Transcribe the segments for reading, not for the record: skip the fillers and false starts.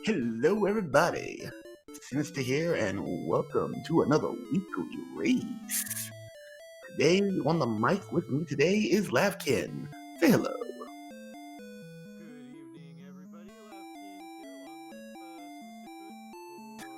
Hello, everybody. Sinister here, and welcome to another weekly race. Today, on the mic with me today is Lavkin. Say hello. Good evening, everybody. Lavkin here, along with Sinister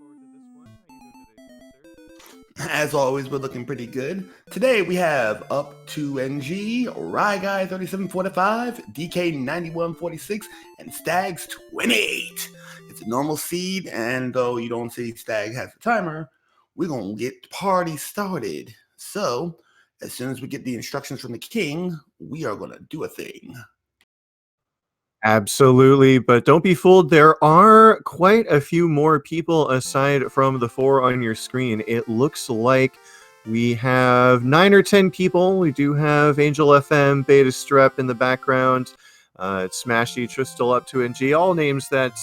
for tonight's Standard Flags Weekly Race. Looking forward to this one. How you doing today, Sinister? As always, we're looking pretty good. Today, we have Up2NG, Ryguy 3745, DK 9146, and Stags 28. It's a normal seed, and though you don't see Stag has a timer, we're gonna get the party started. So, as soon as we get the instructions from the king, we are gonna do a thing. Absolutely, but don't be fooled. There are quite a few more people aside from the 4 on your screen. It looks like we have 9 or 10 people. We do have Angel FM, Beta Strep in the background. It's Smashy, Tristal, Up2NG, all names that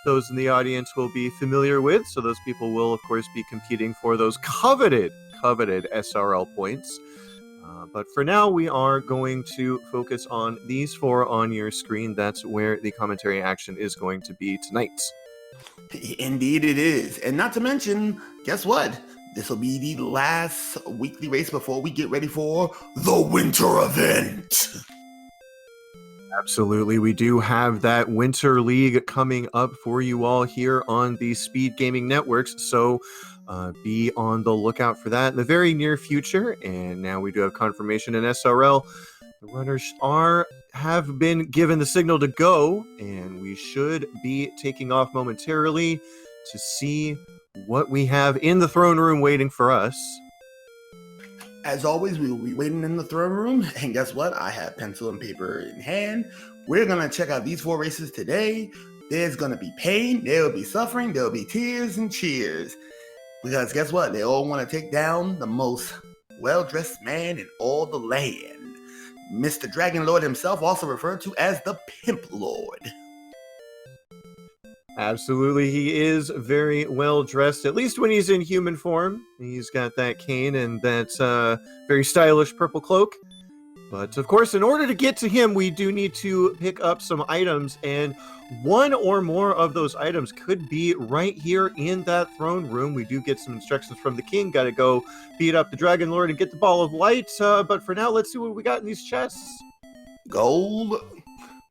those in the audience will be familiar with. So those people will, of course, be competing for those coveted SRL points. But for now, we are going to focus on these 4 on your screen. That's where the commentary action is going to be tonight. Indeed it is. And not to mention, guess what? This will be the last weekly race before we get ready for the winter event. Absolutely. We do have that Winter League coming up for you all here on the SpeedGaming networks. So be on the lookout for that in the very near future. And now we do have confirmation in SRL. The runners have been given the signal to go, and we should be taking off momentarily to see what we have in the throne room waiting for us. As always, we will be waiting in the throne room, and guess what? I have pencil and paper in hand. We're going to check out these 4 races today. There's going to be pain, there will be suffering, there will be tears and cheers. Because guess what? They all want to take down the most well-dressed man in all the land. Mr. Dragon Lord himself, also referred to as the Pimp Lord. Absolutely, he is very well dressed, at least when he's in human form. He's got that cane and that very stylish purple cloak. But of course, in order to get to him, we do need to pick up some items, and one or more of those items could be right here in that throne room. We do get some instructions from the king. Got to go beat up the Dragon Lord and get the ball of light. But for now, let's see what we got in these chests. Gold,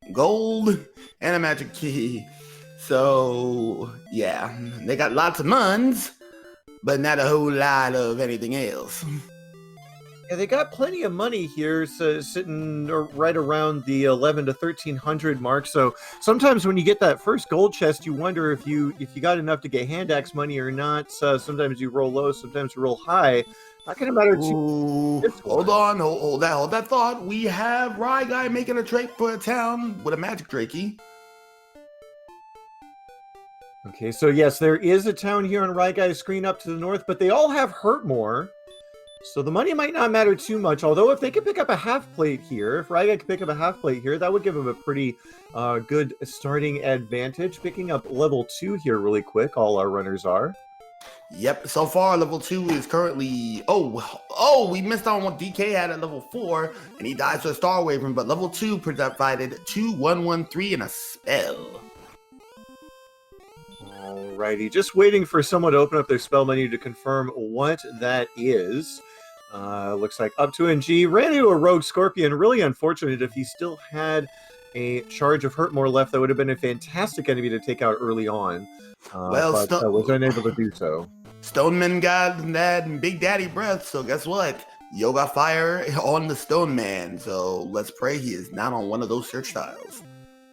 and a magic key. So, yeah, they got lots of muns, but not a whole lot of anything else. Yeah, they got plenty of money here, so sitting right around the 11 to 1300 mark. So sometimes when you get that first gold chest, you wonder if you got enough to get hand axe money or not. Sometimes you roll low, sometimes you roll high. Not gonna matter too. Hold on, hold that thought. We have Ryguy making a trek for a town with a magic drakey. Okay, so yes, there is a town here on Ryguy's screen up to the north, but they all have Hurtmore. So the money might not matter too much, although if they could pick up a half plate here, if Ryguy could pick up a half plate here, that would give him a pretty good starting advantage. Picking up level 2 here really quick, all our runners are. Yep, so far level 2 is currently... Oh, we missed on what DK had at level 4, and he dies to a Star Wyvern, but level 2 provided 2-1-1-3 and a spell. Alrighty, just waiting for someone to open up their spell menu to confirm what that is. Looks like Up2NG ran into a rogue scorpion. Really unfortunate. If he still had a charge of Hurtmore left, that would have been a fantastic enemy to take out early on. But was unable to do so. Stoneman got that Big Daddy breath, so guess what? Yo got fire on the Stone Man, so let's pray he is not on one of those search tiles.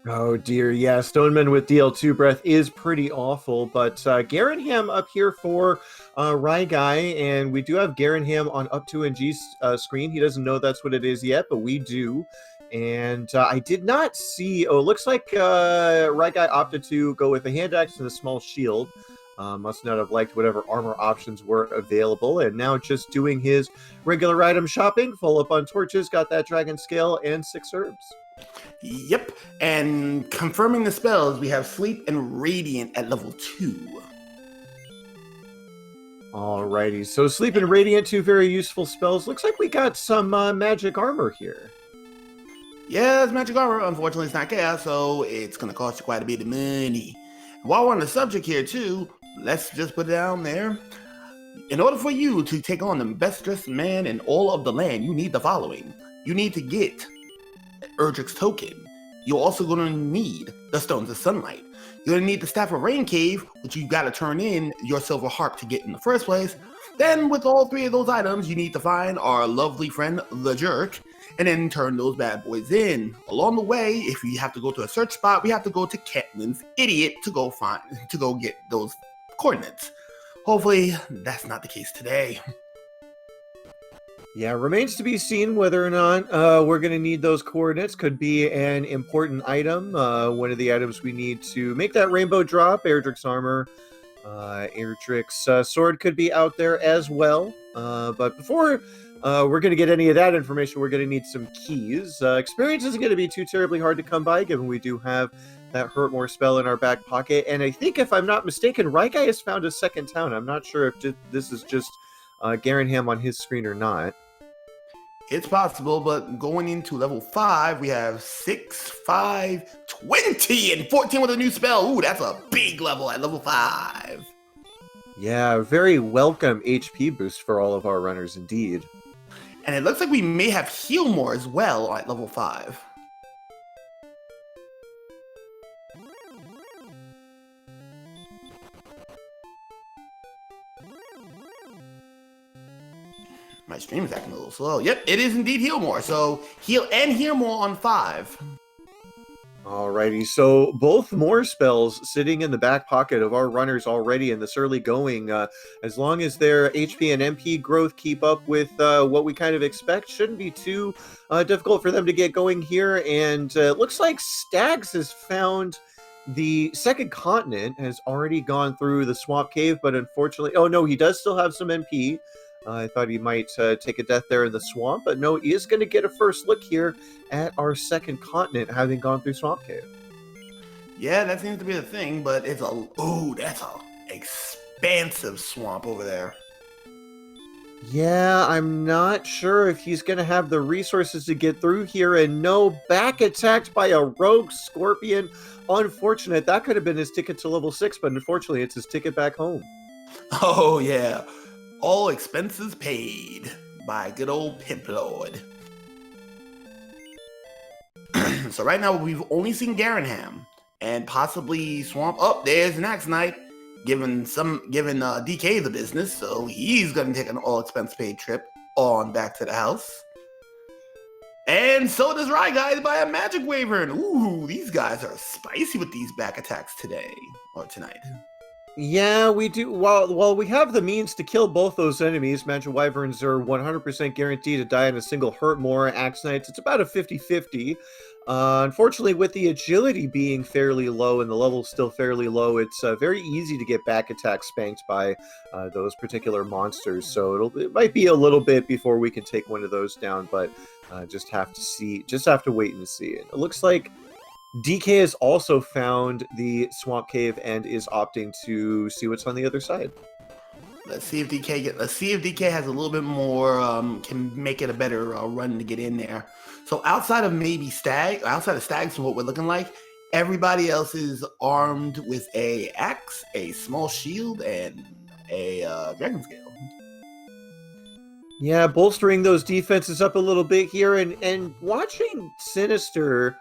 Oh dear, yeah, Stoneman with DL2 breath is pretty awful, but Garenham up here for Ryguy, and we do have Garenham on Up2NG's screen. He doesn't know that's what it is yet, but we do. And I did not see... Oh, it looks like Ryguy opted to go with a hand axe and a small shield. Must not have liked whatever armor options were available, and now just doing his regular item shopping, full up on torches, got that dragon scale, and 6 herbs. Yep, and confirming the spells, we have Sleep and Radiant at level 2. Alrighty, so Sleep and Radiant, 2 very useful spells. Looks like we got some magic armor here. Yeah, it's magic armor. Unfortunately, it's not chaos, so it's gonna cost you quite a bit of money. While we're on the subject here, too, let's just put it down there. In order for you to take on the best dressed man in all of the land, you need the following. You need to get Erdrick's token. You're also going to need the Stones of Sunlight. You're going to need the Staff of Rain Cave, which you got to turn in your Silver Harp to get in the first place. Then, with all three of those items, you need to find our lovely friend, the Jerk, and then turn those bad boys in. Along the way, if we have to go to a search spot, we have to go to Catelyn's Idiot to go get those coordinates. Hopefully, that's not the case today. Yeah, remains to be seen whether or not we're going to need those coordinates. Could be an important item. One of the items we need to make that rainbow drop, Erdrick's armor. Erdrick's sword could be out there as well. But before we're going to get any of that information, we're going to need some keys. Experience isn't going to be too terribly hard to come by, given we do have that Hurt More spell in our back pocket. And I think, if I'm not mistaken, Raigai has found a second town. I'm not sure if this is just Garanham on his screen or not. It's possible, but going into level 5, we have 6, 5, 20, and 14 with a new spell. Ooh, that's a big level at level 5. Yeah, very welcome HP boost for all of our runners indeed. And it looks like we may have Heal More as well at level 5. My stream is acting a little slow. Yep, it is indeed Heal More. So Heal and Heal More on 5. Alrighty, so both more spells sitting in the back pocket of our runners already in this early going. As long as their HP and MP growth keep up with what we kind of expect, shouldn't be too difficult for them to get going here. And it looks like Stags has found the second continent, has already gone through the swamp cave, but unfortunately, oh no, he does still have some MP. I thought he might take a death there in the swamp, but no, he is going to get a first look here at our second continent, having gone through Swamp Cave. Yeah, that seems to be the thing, but it's that's a expansive swamp over there. Yeah, I'm not sure if he's going to have the resources to get through here, and no, back attacked by a rogue scorpion. Unfortunate. That could have been his ticket to level 6, but unfortunately it's his ticket back home. Oh, yeah. All expenses paid by good old Pimp Lord. So right now we've only seen Garanham and possibly Swamp. Oh, there's an Axe Knight giving DK the business, so he's gonna take an all expense paid trip on back to the house. And so does Raigai by a Magic Wyvern. Ooh, these guys are spicy with these back attacks today or tonight. Yeah, we do. While we have the means to kill both those enemies, Magic Wyverns are 100% guaranteed to die in a single hurt more. Axe Knights, it's about a 50-50. Unfortunately, with the agility being fairly low and the level still fairly low, it's very easy to get back attack spanked by those particular monsters. So it might be a little bit before we can take one of those down, but just have to wait and see. It looks like DK has also found the swamp cave and is opting to see what's on the other side. Let's see if DK has a little bit more, can make it a better run to get in there. So outside of Stags, from what we're looking like, everybody else is armed with a axe, a small shield, and a dragon scale. Yeah, bolstering those defenses up a little bit here, and watching Sinister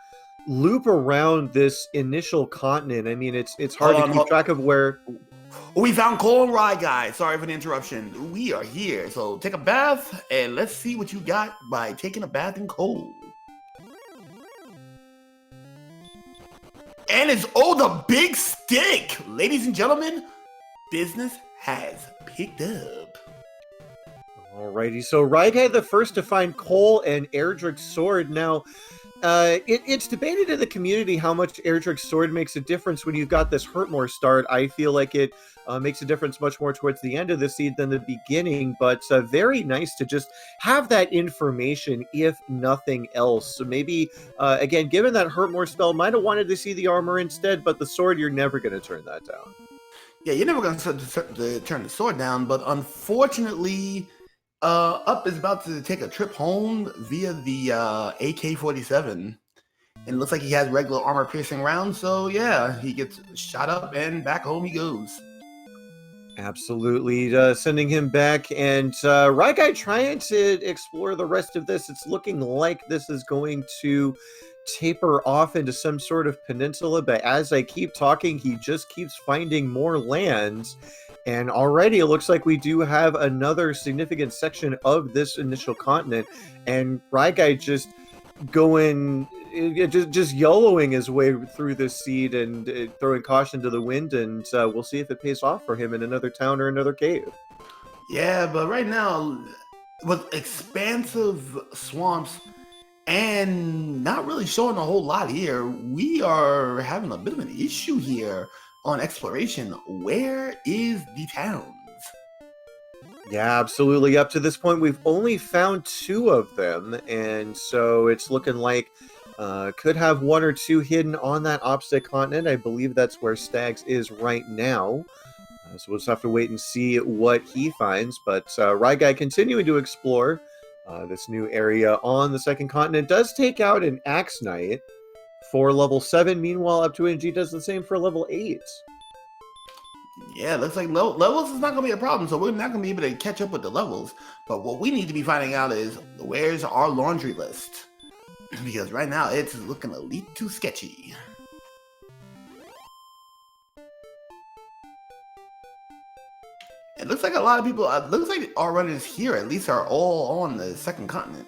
loop around this initial continent. I mean, it's hard to keep track of where. We found Cole and Raigai. Sorry for the interruption. We are here. So take a bath and let's see what you got by taking a bath in cold. And it's the big stick. Ladies and gentlemen, business has picked up. Alrighty, so Raigai the first to find Cole and Erdrick's sword. Now, it's debated in the community how much Erdrick's sword makes a difference when you've got this Hurtmore start. I feel like it makes a difference much more towards the end of the seed than the beginning, but very nice to just have that information, if nothing else. So maybe, again, given that Hurtmore spell, might have wanted to see the armor instead, but the sword, you're never going to turn that down. Yeah, you're never going to turn the sword down, but unfortunately, Up is about to take a trip home via the AK-47. And it looks like he has regular armor-piercing rounds, so yeah, he gets shot up and back home he goes. Absolutely, sending him back, and Guy trying to explore the rest of this. It's looking like this is going to taper off into some sort of peninsula, but as I keep talking, he just keeps finding more lands, and already it looks like we do have another significant section of this initial continent, and Guy just going just YOLOing his way through this seed and throwing caution to the wind, and we'll see if it pays off for him in another town or another cave. Yeah, but right now, with expansive swamps and not really showing a whole lot here, we are having a bit of an issue here on exploration. Where is the towns? Yeah, absolutely. Up to this point, we've only found 2 of them, and so it's looking like could have 1 or 2 hidden on that opposite continent. I believe that's where Stags is right now. So we'll just have to wait and see what he finds. But Guy continuing to explore this new area on the second continent does take out an Axe Knight for level 7. Meanwhile, Up to NG does the same for level 8. Yeah, looks like levels is not going to be a problem, so we're not going to be able to catch up with the levels. But what we need to be finding out is, where's our laundry list? Because right now, it's looking a little too sketchy. It looks like a lot of people, looks like our runners here at least are all on the second continent.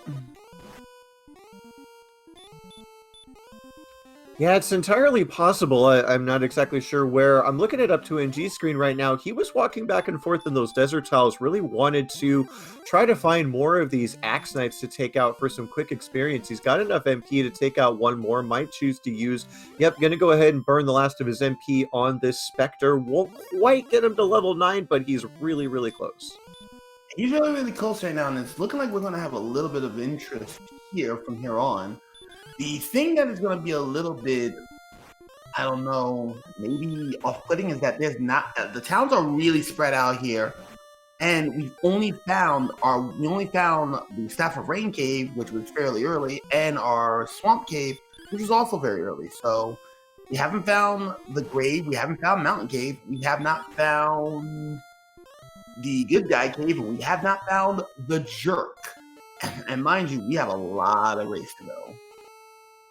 Yeah, it's entirely possible. I'm not exactly sure where. I'm looking at Up to NG's screen right now. He was walking back and forth in those desert tiles, really wanted to try to find more of these Axe Knights to take out for some quick experience. He's got enough MP to take out 1 more, might choose to use. Yep, gonna go ahead and burn the last of his MP on this Spectre. Won't quite get him to level 9, but he's really, really close. He's really, really close right now, and it's looking like we're going to have a little bit of interest here from here on. The thing that is going to be a little bit, I don't know, maybe off-putting is that there's not, the towns are really spread out here, and we only found the Staff of Rain cave, which was fairly early, and our Swamp cave, which was also very early. So we haven't found the grave, we haven't found Mountain Cave, we have not found the Good Guy cave, and we have not found the Jerk. And mind you, we have a lot of race to go.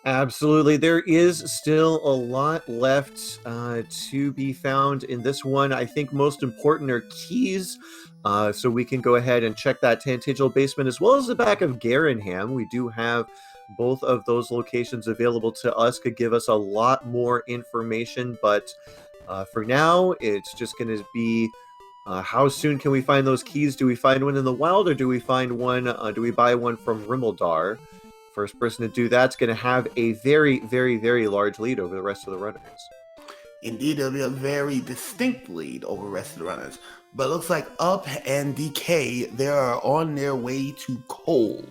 Absolutely. There is still a lot left to be found in this one. I think most important are keys, so we can go ahead and check that Tantigel basement as well as the back of Garenham. We do have both of those locations available to us, could give us a lot more information, but for now, it's just going to be how soon can we find those keys? Do we find one in the wild, or do we find one, do we buy one from Rimmildar? First person to do that's going to have a very, very, very large lead over the rest of the runners. Indeed, there'll be a very distinct lead over the rest of the runners. But it looks like Up and DK, they are on their way to Coal.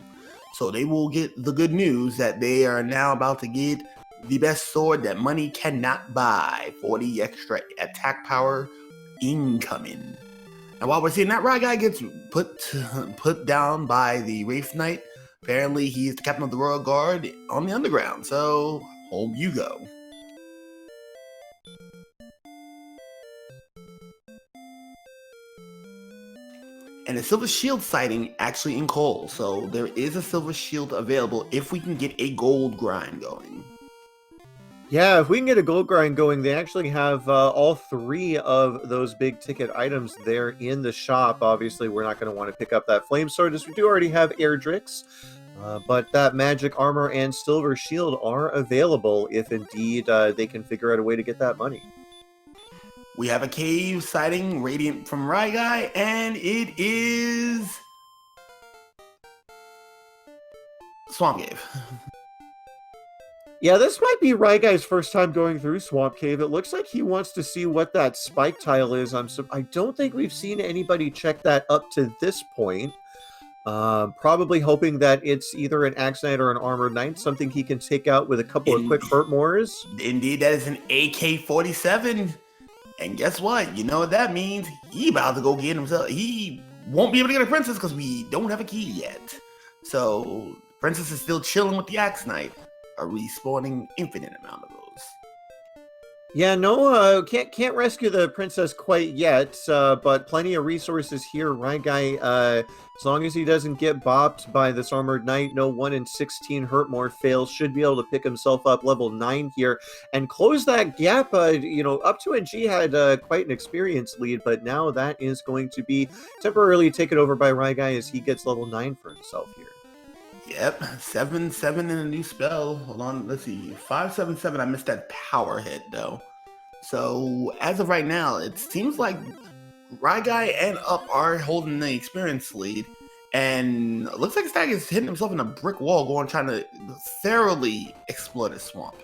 So they will get the good news that they are now about to get the best sword that money cannot buy. 40 extra attack power incoming. And while we're seeing that, Guy gets put down by the Wraith Knight. Apparently, he's the captain of the Royal Guard on the Underground, so home you go. And a Silver Shield sighting actually in Coal, so there is a Silver Shield available if we can get a gold grind going. Yeah, if we can get a gold grind going, they actually have all 3 of those big ticket items there in the shop. Obviously, we're not going to want to pick up that Flame Sword, as we do already have Airdrix. But that magic armor and silver shield are available if indeed they can figure out a way to get that money. We have a cave sighting radiant from Guy, and it is Swamp Cave. Yeah, this might be Guy's first time going through Swamp Cave. It looks like he wants to see what that spike tile is. I don't think we've seen anybody check that up to this point. Probably hoping that it's either an Axe Knight or an Armored Knight, something he can take out with a couple of quick hurt mores. Indeed, that is an AK-47. And guess what? You know what that means? He about to go get himself. He won't be able to get a princess because we don't have a key yet. So princess is still chilling with the Axe Knight. Are we spawning infinite amount of those? Yeah, no, can't rescue the princess quite yet, but plenty of resources here. Right guy, as long as he doesn't get bopped by this armored knight, no 1 in 16 hurt more fails, should be able to pick himself up level 9 here and close that gap. Up to NG had quite an experience lead, but now that is going to be temporarily taken over by Right guy as he gets level 9 for himself here. Yep, 7-7 in a new spell. Hold on, let's see. 5-7-7. I missed that power hit though. So as of right now, it seems like Ryguy and Up are holding the experience lead. And it looks like Stag is hitting himself in a brick wall, trying to thoroughly exploit his swamp.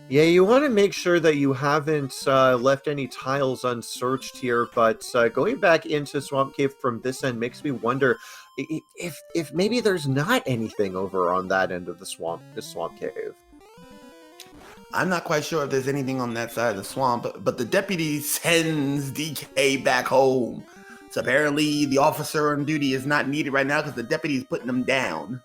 Yeah, you want to make sure that you haven't left any tiles unsearched here, but going back into Swamp Cave from this end makes me wonder if maybe there's not anything over on that end of the Swamp Cave. I'm not quite sure if there's anything on that side of the swamp, but the deputy sends DK back home. So apparently the officer on duty is not needed right now because the deputy is putting them down.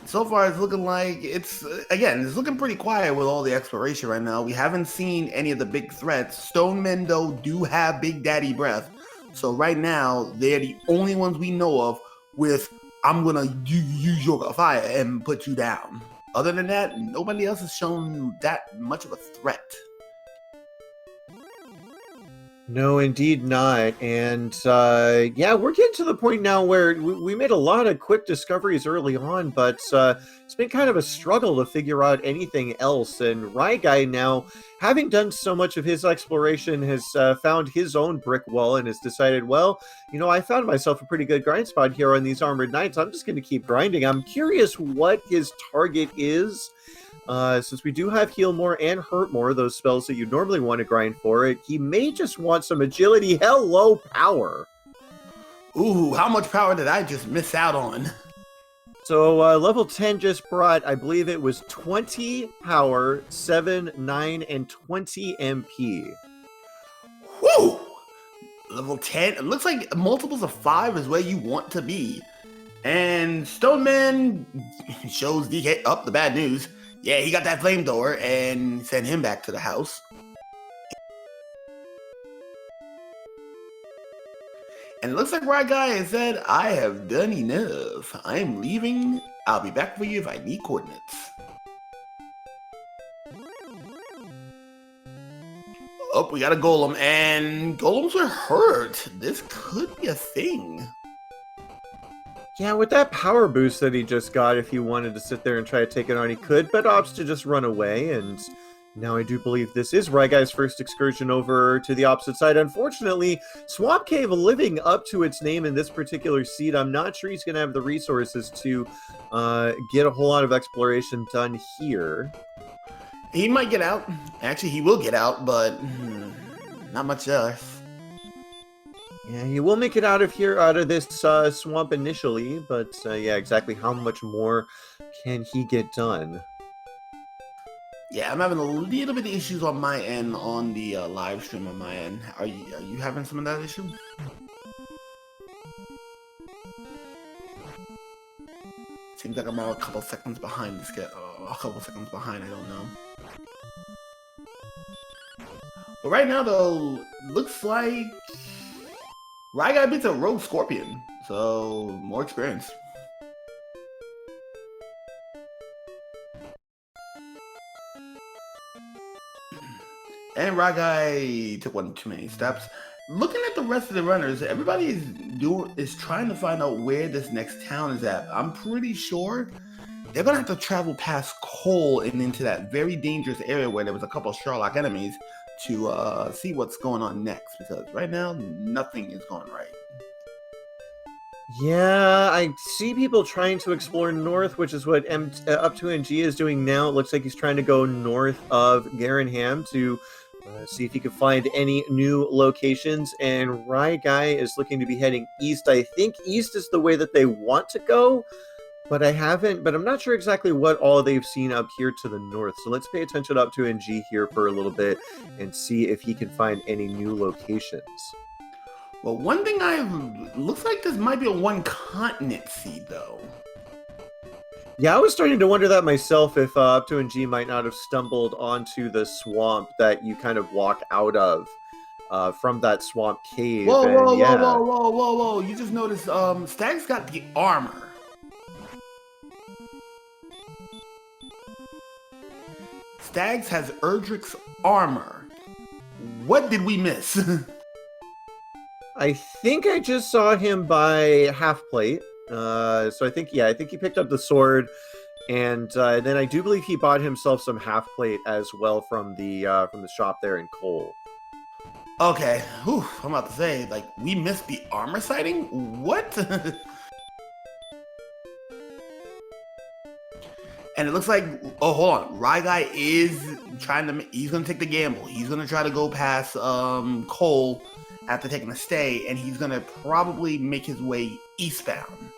So far, it's looking like it's looking pretty quiet with all the exploration right now. We haven't seen any of the big threats. Stone Men, though, do have Big Daddy Breath. So right now, they're the only ones we know of with, I'm going to use your fire and put you down. Other than that, nobody else has shown that much of a threat. No, indeed not. And yeah, we're getting to the point now where we made a lot of quick discoveries early on, but it's been kind of a struggle to figure out anything else. And Ryguy now, having done so much of his exploration, has found his own brick wall and has decided, well, I found myself a pretty good grind spot here on these armored knights. I'm just going to keep grinding. I'm curious what his target is. Since we do have Heal More and Hurt More, those spells that you normally want to grind for it, he may just want some agility. Hello, power. Ooh, how much power did I just miss out on? So level 10 just brought, I believe it was 20 power, 7, 9, and 20 MP. Woo! Level 10, it looks like multiples of 5 is where you want to be. And Stoneman shows DK up the bad news. Yeah, he got that flamethrower and sent him back to the house. And it looks like Ryguy has said, I have done enough. I am leaving. I'll be back for you if I need coordinates. Oh, we got a golem, and golems are hurt. This could be a thing. Yeah, with that power boost that he just got, if he wanted to sit there and try to take it on, he could, but opts to just run away, and now I do believe this is Ryguy's first excursion over to the opposite side. Unfortunately, Swamp Cave living up to its name in this particular seed. I'm not sure he's going to have the resources to get a whole lot of exploration done here. He might get out. Actually, he will get out, but not much else. Yeah, he will make it out of here, out of this swamp initially, but yeah, exactly how much more can he get done? Yeah, I'm having a little bit of issues on my end on the live stream on my end. Are you having some of that issue? Seems like I'm a couple seconds behind this get a couple seconds behind, I don't know. But right now though, looks like Ryguy beats a rogue scorpion, so more experience. And Ryguy took one too many steps. Looking at the rest of the runners, everybody is trying to find out where this next town is at. I'm pretty sure they're gonna have to travel past Cole and into that very dangerous area where there was a couple of Sherlock enemies to see what's going on next, because right now nothing is going right. Yeah, I see people trying to explore north, which is what up to NG is doing now. It looks like he's trying to go north of Garenham to see if he can find any new locations, and Ryguy is looking to be heading east. I think east is the way that they want to go, but I'm not sure exactly what all they've seen up here to the north. So let's pay attention up to NG here for a little bit and see if he can find any new locations. Well, one thing looks like this might be a one continent seed though. Yeah, I was starting to wonder that myself, if up to NG might not have stumbled onto the swamp that you kind of walk out of from that swamp cave. Whoa, and whoa, yeah. whoa, whoa, whoa, whoa! You just noticed Stag's got the armor. Stags has Erdrick's armor. What did we miss? I think I just saw him by half plate. So I think he picked up the sword, and then I do believe he bought himself some half plate as well from the shop there in Cole. Okay, whew, I'm about to say, like, we missed the armor sighting? What? And it looks like, oh, hold on, Rye Guy is he's gonna take the gamble. He's gonna try to go past Cole after taking a stay, and he's gonna probably make his way eastbound.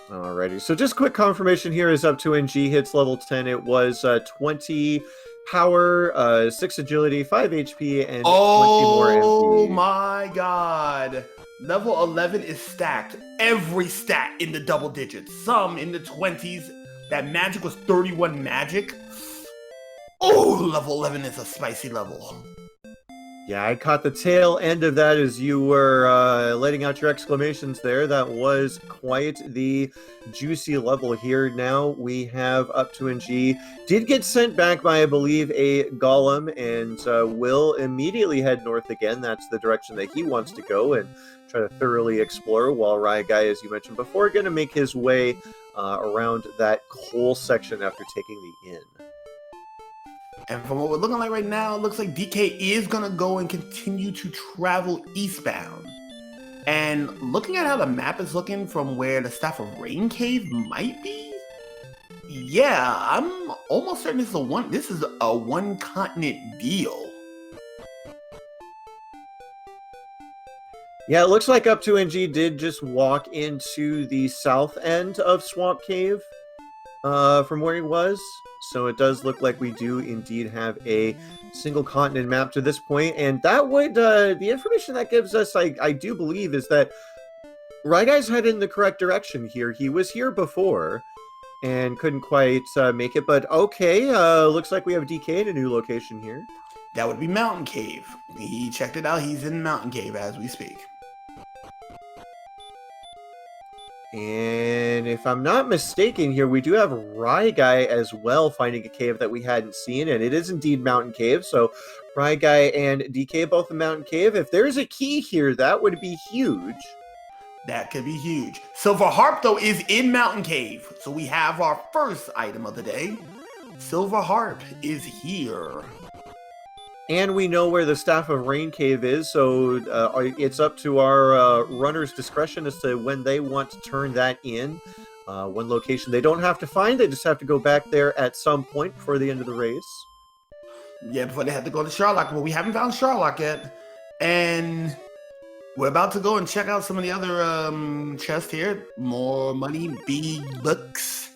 Alrighty, so just quick confirmation here is up to NG hits level 10. It was 20 power, 6 agility, 5 HP, and 20 more MP. Oh my god. Level 11 is stacked. Every stat in the double digits. Some in the 20s. That magic was 31 magic. Oh, level 11 is a spicy level. Yeah, I caught the tail end of that as you were letting out your exclamations there. That was quite the juicy level here. Now we have up to NG. Did get sent back by, I believe, a golem, and will immediately head north again. That's the direction that he wants to go and try to thoroughly explore, while Rye Guy, as you mentioned before, going to make his way around that coal section after taking the inn. And from what we're looking like right now, it looks like DK is going to go and continue to travel eastbound. And looking at how the map is looking from where the Staff of Rain Cave might be, yeah, I'm almost certain this is a one continent deal. Yeah, it looks like up to NG did just walk into the south end of Swamp Cave from where he was. So it does look like we do indeed have a single continent map to this point, and that would the information that gives us, I do believe, is that Rye Guy's headed in the correct direction here. He was here before and couldn't quite make it, but okay, looks like we have DK at a new location here. That would be Mountain Cave. He checked it out. He's in Mountain Cave as we speak. And if I'm not mistaken here, we do have Rye Guy as well finding a cave that we hadn't seen, and it is indeed Mountain Cave. So Rye Guy and DK both in Mountain Cave. If there's a key here, that would be huge. That could be huge. Silver Harp, though, is in Mountain Cave. So we have our first item of the day. Silver Harp is here. And we know where the Staff of Rain Cave is, so it's up to our runner's discretion as to when they want to turn that in. One location they don't have to find, they just have to go back there at some point before the end of the race. Yeah, before they have to go to Sherlock. Well, we haven't found Sherlock yet. And we're about to go and check out some of the other chests here. More money, big bucks.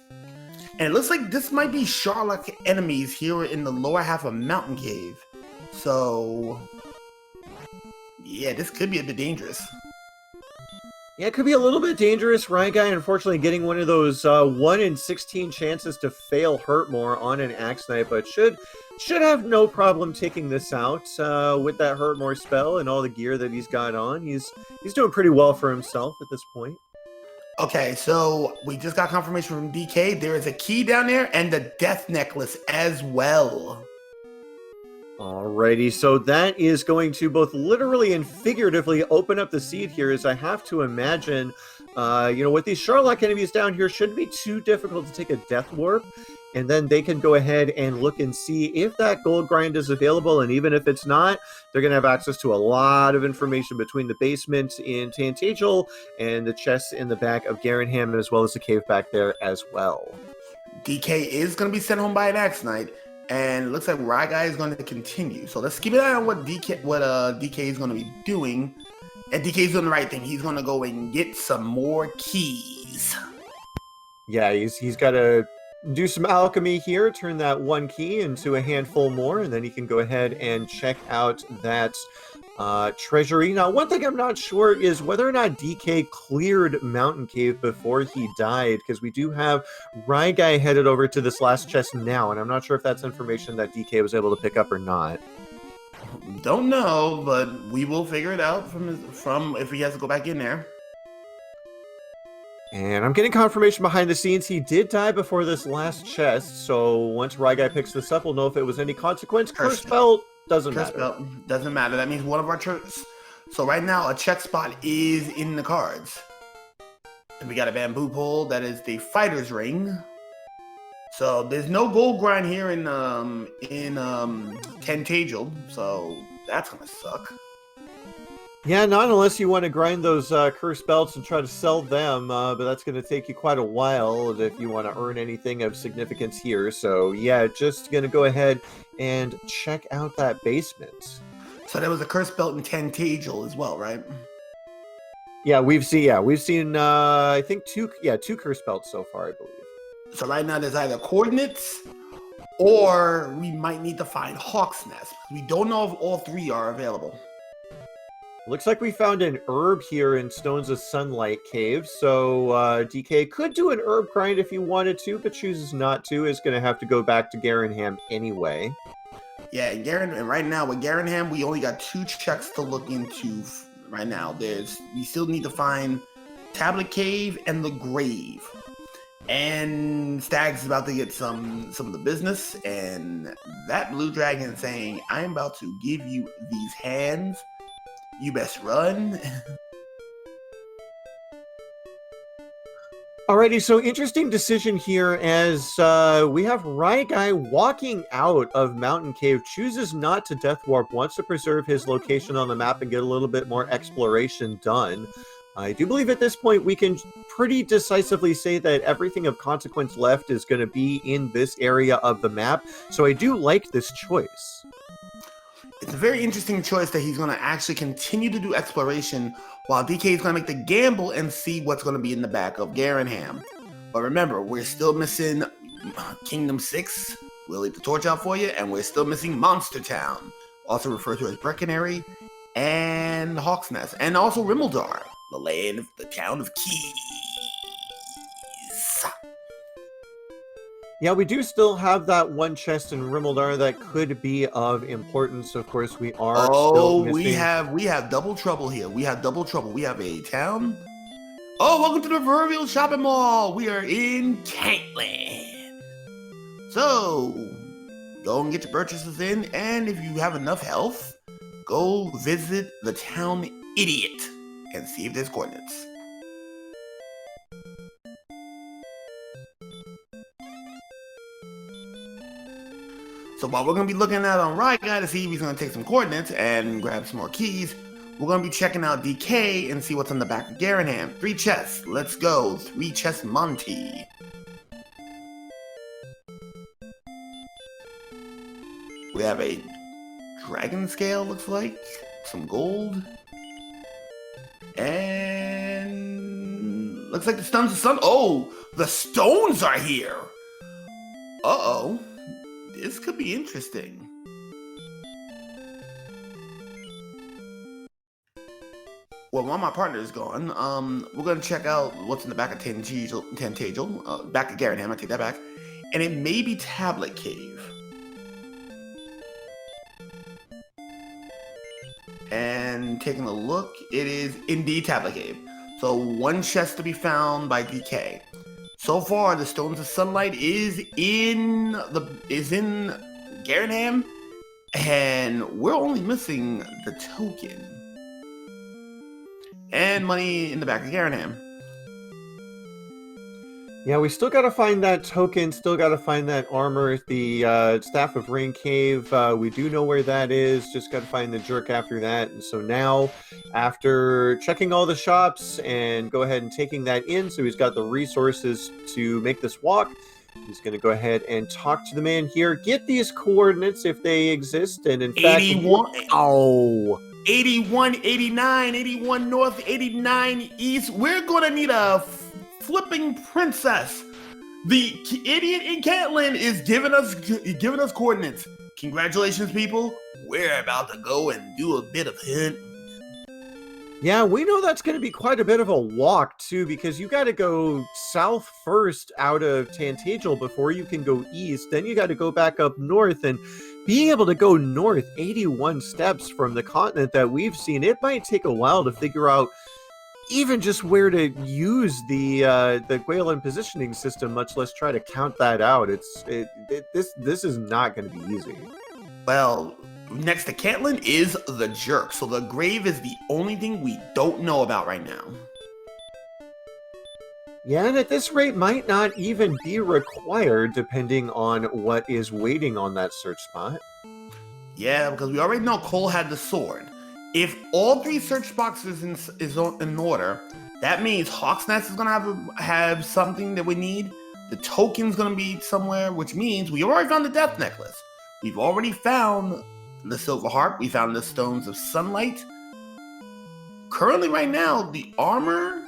And it looks like this might be Sherlock enemies here in the lower half of Mountain Cave. So, yeah, this could be a bit dangerous. Yeah, it could be a little bit dangerous. Rye Guy, unfortunately, getting one of those 1 in 16 chances to fail Hurtmore on an Axe Knight, but should have no problem taking this out with that Hurtmore spell and all the gear that he's got on. He's doing pretty well for himself at this point. Okay, so we just got confirmation from DK. There is a key down there and the death necklace as well. Alrighty, so that is going to both literally and figuratively open up the seed here, as I have to imagine, with these Sherlock enemies down here, shouldn't be too difficult to take a Death Warp, and then they can go ahead and look and see if that gold grind is available, and even if it's not, they're going to have access to a lot of information between the basement in Tantagel and the chests in the back of Garenham, as well as the cave back there as well. DK is going to be sent home by an Axe Knight. And it looks like Rye Guy is going to continue. So let's keep an eye on what DK is going to be doing. And DK's doing the right thing. He's gonna go and get some more keys. Yeah, he's got to do some alchemy here, turn that one key into a handful more, and then he can go ahead and check out that treasury. Now, one thing I'm not sure is whether or not DK cleared Mountain Cave before he died, because we do have Rye Guy headed over to this last chest now, and I'm not sure if that's information that DK was able to pick up or not. Don't know, but we will figure it out from if he has to go back in there. And I'm getting confirmation behind the scenes he did die before this last chest, so once Rye Guy picks this up, we'll know if it was any consequence. Curse belt doesn't matter. Belt doesn't matter. That means one of our so right now a check spot is in the cards. And we got a bamboo pole that is the fighter's ring. So there's no gold grind here in Tentagel, so that's gonna suck. Yeah, not unless you want to grind those curse belts and try to sell them, but that's going to take you quite a while if you want to earn anything of significance here. So yeah, just going to go ahead and check out that basement. So there was a curse belt in Tentagel as well, right? Yeah, we've seen I think two curse belts so far, I believe. So right now there's either coordinates or we might need to find Hawk's Nest. We don't know if all three are available. Looks like we found an herb here in Stones of Sunlight Cave, so DK could do an herb grind if he wanted to, but chooses not to. Is going to have to go back to Garenham anyway. Yeah, and right now with Garenham, we only got 2 checks to look into right now. We still need to find Tablet Cave and the Grave. And Stag's about to get some of the business, and that blue dragon is saying, I'm about to give you these hands. You best run. Alrighty, so interesting decision here as we have Rye Guy walking out of Mountain Cave, chooses not to Death Warp, wants to preserve his location on the map and get a little bit more exploration done. I do believe at this point we can pretty decisively say that everything of consequence left is going to be in this area of the map, so I do like this choice. It's a very interesting choice that he's going to actually continue to do exploration while DK is going to make the gamble and see what's going to be in the back of Garenham. But remember, we're still missing Kingdom 6. We'll leave the torch out for you. And we're still missing Monster Town, also referred to as Breckenary, and Hawk's Nest, and also Rimmildar, the town of keys. Yeah, we do still have that one chest in Rimmildar that could be of importance. Of course, we are still missing... we have double trouble here. We have double trouble. We have a town. Oh, welcome to the Proverbial Shopping Mall. We are in Cantland. So, go and get your purchases in, and if you have enough health, go visit the town Idiot and see if there's coordinates. So while we're going to be looking at on Rye Guy to see if he's going to take some coordinates and grab some more keys, we're going to be checking out DK and see what's on the back of Garenham. 3 chests. Let's go. 3 chests Monty. We have a dragon scale, looks like. Some gold. And looks like the stones of sun. Oh, the stones are here. Uh-oh. This could be interesting. Well, while my partner is gone, we're going to check out what's in the back of Tentagel, back of Garenham, I take that back. And it may be Tablet Cave. And taking a look, it is indeed Tablet Cave. So 1 chest to be found by DK. So far, the Stones of Sunlight is in Garenham, and we're only missing the token. And money in the back of Garenham. Yeah, we still got to find that token, still got to find that armor, the Staff of Rain Cave. We do know where that is, just got to find the jerk after that. And so now, after checking all the shops and go ahead and taking that in, so he's got the resources to make this walk, he's going to go ahead and talk to the man here, get these coordinates if they exist, and in 81. fact... Oh! 81, 89, 81 north, 89 east. We're gonna need a flipping princess. The idiot in Caitlin is giving us coordinates. Congratulations, people. We're about to go and do a bit of hunting. Yeah, we know that's going to be quite a bit of a walk, too, because you got to go south first out of Tantagel before you can go east. Then you got to go back up north, and being able to go north 81 steps from the continent that we've seen, it might take a while to figure out even just where to use the Gwaelin positioning system, much less try to count that out. This is not going to be easy. Well, next to Caitlin is the jerk, so the grave is the only thing we don't know about right now. Yeah, and at this rate might not even be required depending on what is waiting on that search spot. Yeah, because we already know Cole had the sword. If all 3 search boxes is in order, that means Hawk's Nest is gonna have something that we need. The token's gonna be somewhere, which means we already found the Death Necklace. We've already found the Silver Harp. We found the Stones of Sunlight. Currently, right now, the armor,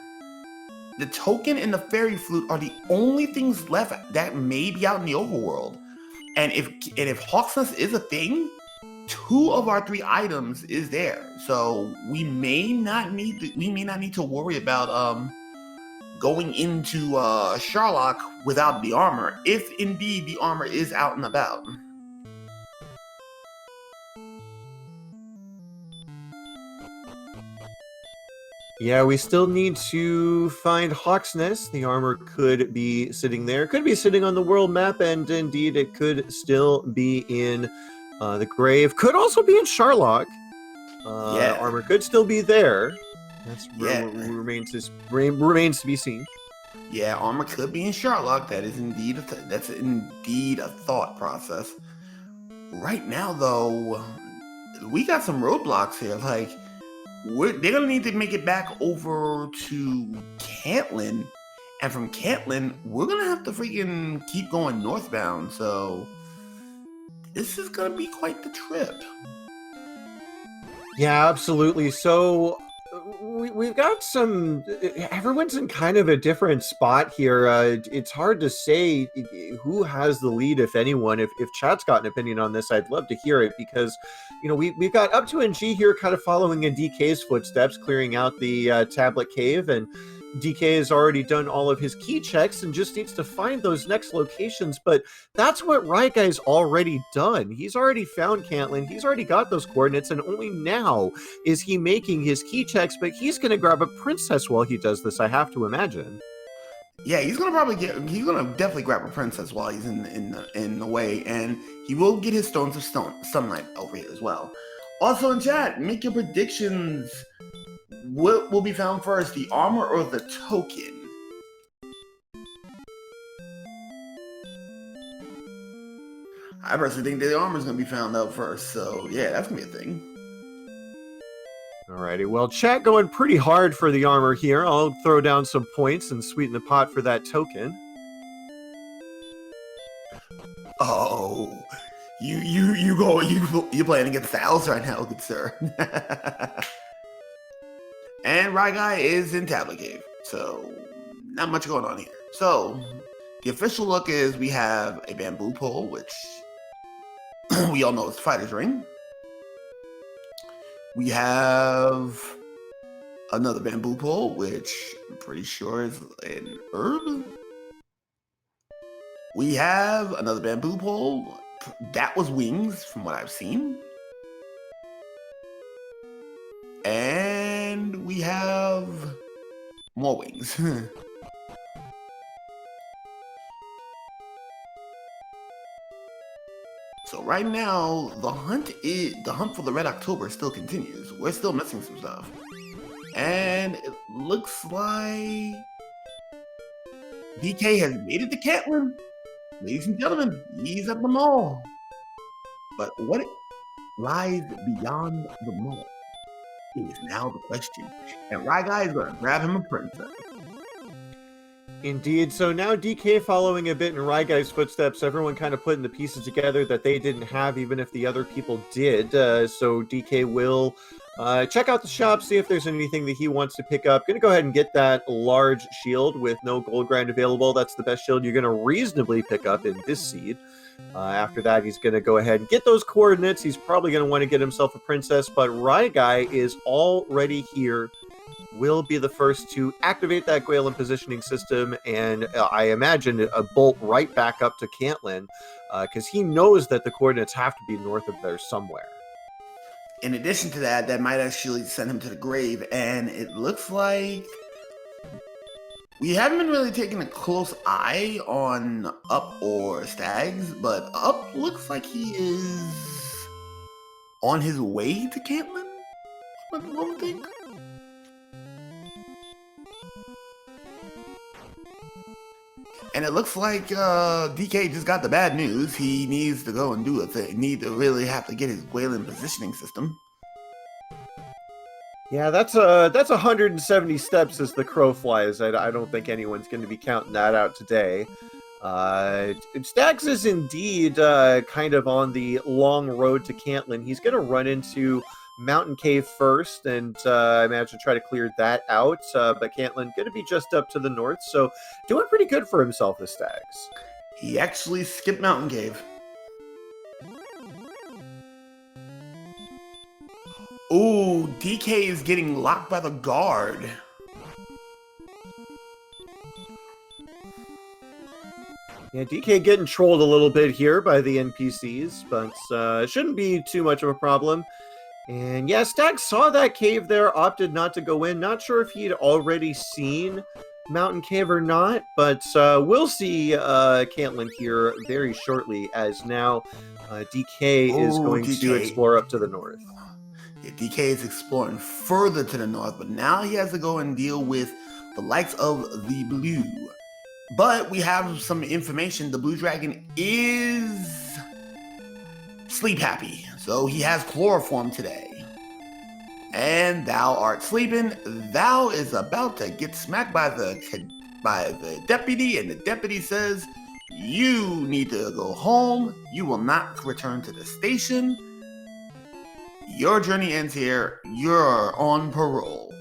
the token, and the Fairy Flute are the only things left that may be out in the overworld. And if Hawk's Nest is a thing, 2 of our 3 items is there, so we may not need to worry about going into Sharlock without the armor, if indeed the armor is out and about. Yeah, we still need to find Hawk's Nest. The armor could be sitting there, could be sitting on the world map, and indeed it could still be in the grave. Could also be in Sharlock. Yeah. Armor could still be there. That's remains to be seen. Yeah, armor could be in Sharlock. That is indeed a thought process. Right now, though, we got some roadblocks here. Like, they're gonna need to make it back over to Caitlin, and from Caitlin, we're gonna have to freaking keep going northbound. So this is gonna be quite the trip. Yeah, absolutely. So we've got some. Everyone's in kind of a different spot here. It's hard to say who has the lead, if anyone. If chat's got an opinion on this, I'd love to hear it, because we've got Up to NG here, kind of following in DK's footsteps, clearing out the tablet cave, and DK has already done all of his key checks and just needs to find those next locations. But that's what Ryguy's already done. He's already found Caitlin. He's already got those coordinates, and only now is he making his key checks. But he's going to grab a princess while he does this, I have to imagine. Yeah, he's gonna definitely grab a princess while he's in the way, and he will get his Stones of Sunlight over here as well. Also in chat, make your predictions. What will be found first, the armor or the token? I personally think the armor is going to be found out first, so yeah, that's going to be a thing. Alrighty, well, chat going pretty hard for the armor here. I'll throw down some points and sweeten the pot for that token. Oh, you playing against Styles right now, good sir. And Ryguy is in Tablet Cave, so not much going on here. So the official look is we have a bamboo pole, which we all know is Fighter's Ring. We have another bamboo pole, which I'm pretty sure is an herb. We have another bamboo pole. That was wings, from what I've seen. And we have more wings. So right now, the hunt for the Red October still continues. We're still missing some stuff. And it looks like DK has made it to Caitlin. Ladies and gentlemen, he's at the mall. But what lies beyond the mall is now the question. And Ryguy is going to grab him a princess. Indeed. So now DK following a bit in Ryguy's footsteps, everyone kind of putting the pieces together that they didn't have, even if the other people did. So DK will Check out the shop, see if there's anything that he wants to pick up. Gonna go ahead and get that large shield with no gold grind available. That's the best shield you're gonna reasonably pick up in this seed. After that, he's going to go ahead and get those coordinates. He's probably going to want to get himself a princess, but Guy is already here. Will be the first to activate that Galen positioning system, and I imagine a bolt right back up to Cantlin, because he knows that the coordinates have to be north of there somewhere. In addition to that, that might actually send him to the grave, and it looks like we haven't been really taking a close eye on Up or Stags, but Up looks like he is on his way to Cantlin, one would think. And it looks like DK just got the bad news. He needs to go and do a thing. Really have to get his Galen positioning system. Yeah, that's 170 steps as the crow flies. I don't think anyone's going to be counting that out today. Stags is indeed kind of on the long road to Cantlin. He's going to run into Mountain Cave first, and I imagine try to clear that out. But Cantlin going to be just up to the north, so doing pretty good for himself, the Stags. He actually skipped Mountain Cave. Ooh, DK is getting locked by the guard. Yeah, DK getting trolled a little bit here by the NPCs, but shouldn't be too much of a problem. And yeah, Stag saw that cave there, opted not to go in. Not sure if he'd already seen Mountain Cave or not, but we'll see Cantlin here very shortly, as now DK is going to explore up to the north. Yeah, DK is exploring further to the north, but now he has to go and deal with the likes of the blue. But we have some information. The blue dragon is sleep happy, so he has chloroform today. And thou art sleeping. Thou is about to get smacked by the deputy, and the deputy says, you need to go home. You will not return to the station. Your journey ends here. You're on parole.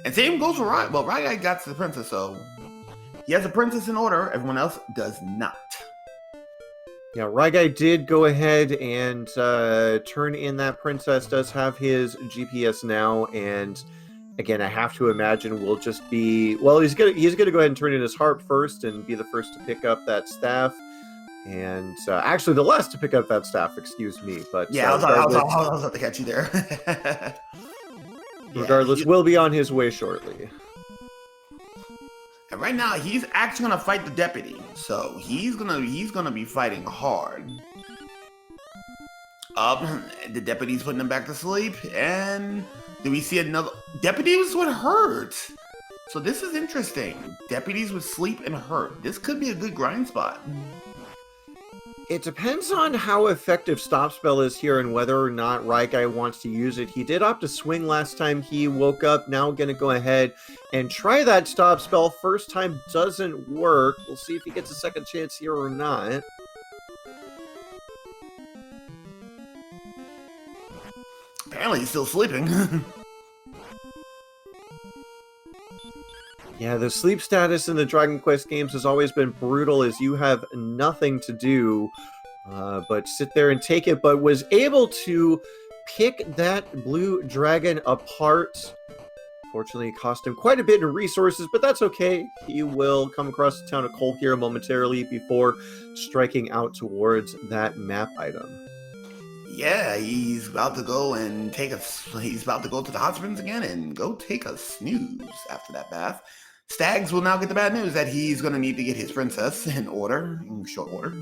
And same goes for Rye. Well, Rye got to the princess, so he has a princess in order. Everyone else does not. Yeah, Ryguy did go ahead and turn in that princess. Does have his GPS now, and again, I have to imagine will just be he's gonna go ahead and turn in his harp first and be the first to pick up that staff. And actually, the last to pick up that staff, excuse me. But yeah, I was about to catch you there. Regardless, will be on his way shortly. And right now, he's actually gonna fight the deputy, so he's gonna be fighting hard. The deputy's putting him back to sleep, and do we see another deputy was what hurt? So this is interesting. Deputies with sleep and hurt. This could be a good grind spot. It depends on how effective Stop Spell is here and whether or not Ryguy wants to use it. He did opt to swing last time he woke up. Now going to go ahead and try that Stop Spell. First time doesn't work. We'll see if he gets a second chance here or not. Apparently he's still sleeping. Yeah, the sleep status in the Dragon Quest games has always been brutal, as you have nothing to do but sit there and take it, but was able to pick that blue dragon apart. Fortunately, it cost him quite a bit in resources, but that's okay. He will come across the town of Cole here momentarily before striking out towards that map item. Yeah, he's about to go and he's about to go to the hot springs again and go take a snooze after that bath. Stags will now get the bad news that he's going to need to get his princess in short order.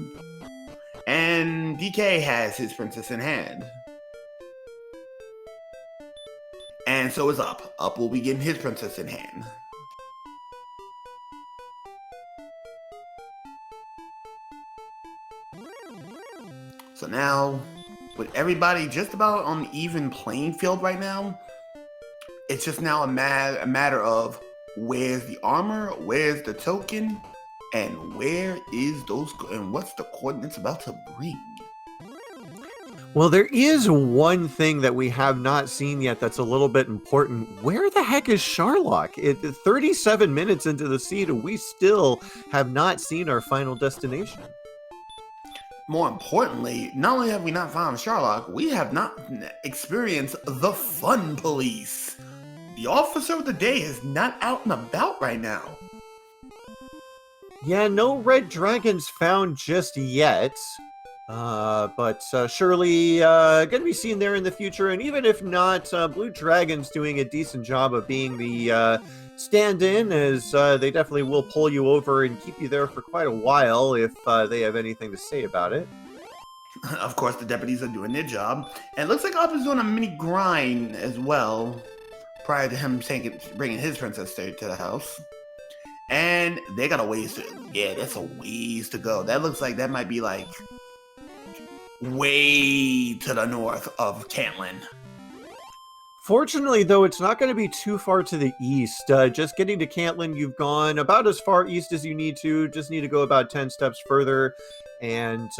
And DK has his princess in hand. And so is Up. Up will be getting his princess in hand. So now, with everybody just about on an even playing field right now, it's just now a matter of where's the armor, where's the token, and what's the coordinates about to bring? Well, there is one thing that we have not seen yet that's a little bit important. Where the heck is Sharlock? 37 minutes into the season, we still have not seen our final destination. More importantly, not only have we not found Sherlock, we have not experienced the fun police. The officer of the day is not out and about right now. Yeah, no red dragons found just yet. But surely going to be seen there in the future. And even if not, Blue Dragon's doing a decent job of being the stand-in, as they definitely will pull you over and keep you there for quite a while if they have anything to say about it. Of course, the deputies are doing their job. And it looks like Up is doing a mini grind as well, prior to him bringing his princess straight to the house. And they got a ways to, yeah, that's a ways to go. That looks like that might be like way to the north of Cantlin. Fortunately, though, it's not going to be too far to the east. Just getting to Cantlin, you've gone about as far east as you need to. Just need to go about 10 steps further. And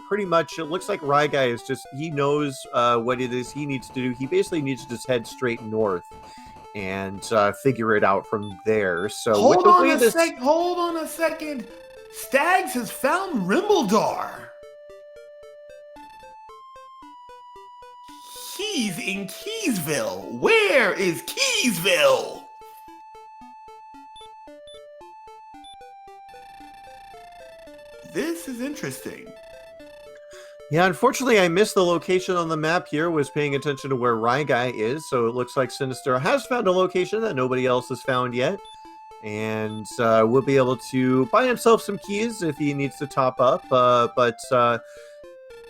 pretty much, it looks like Ryguy is just, he knows what it is he needs to do. He basically needs to just head straight north and figure it out from there. So Hold on a second. Stags has found Rimbledar. He's in Keysville. Where is Keysville? This is interesting. Yeah, unfortunately, I missed the location on the map here, was paying attention to where Ryguy is, so it looks like Sinister has found a location that nobody else has found yet, and will be able to buy himself some keys if he needs to top up, but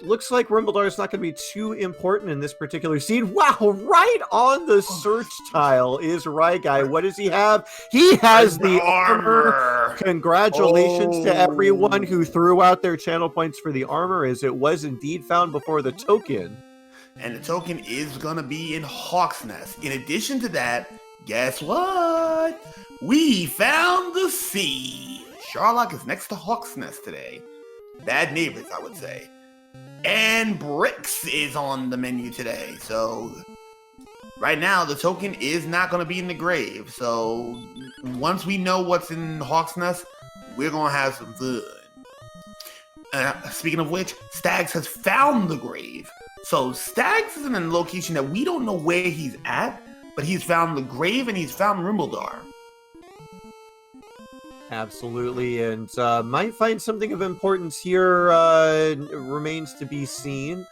looks like Rimbledar is not going to be too important in this particular scene. Wow, right on the search tile is Ryguy. What does he have? He has the armor. Congratulations to everyone who threw out their channel points for the armor, as it was indeed found before the token. And the token is going to be in Hawk's Nest. In addition to that, guess what? We found the sea. Sherlock is next to Hawk's Nest today. Bad neighbors, I would say. And bricks is on the menu today. So right now the token is not going to be in the grave. So once we know what's in Hawk's Nest, we're going to have some fun. Speaking of which, Stags has found the grave. So Stags is in a location that we don't know where he's at, but he's found the grave and he's found Rimbledar. Absolutely, and might find something of importance here, remains to be seen.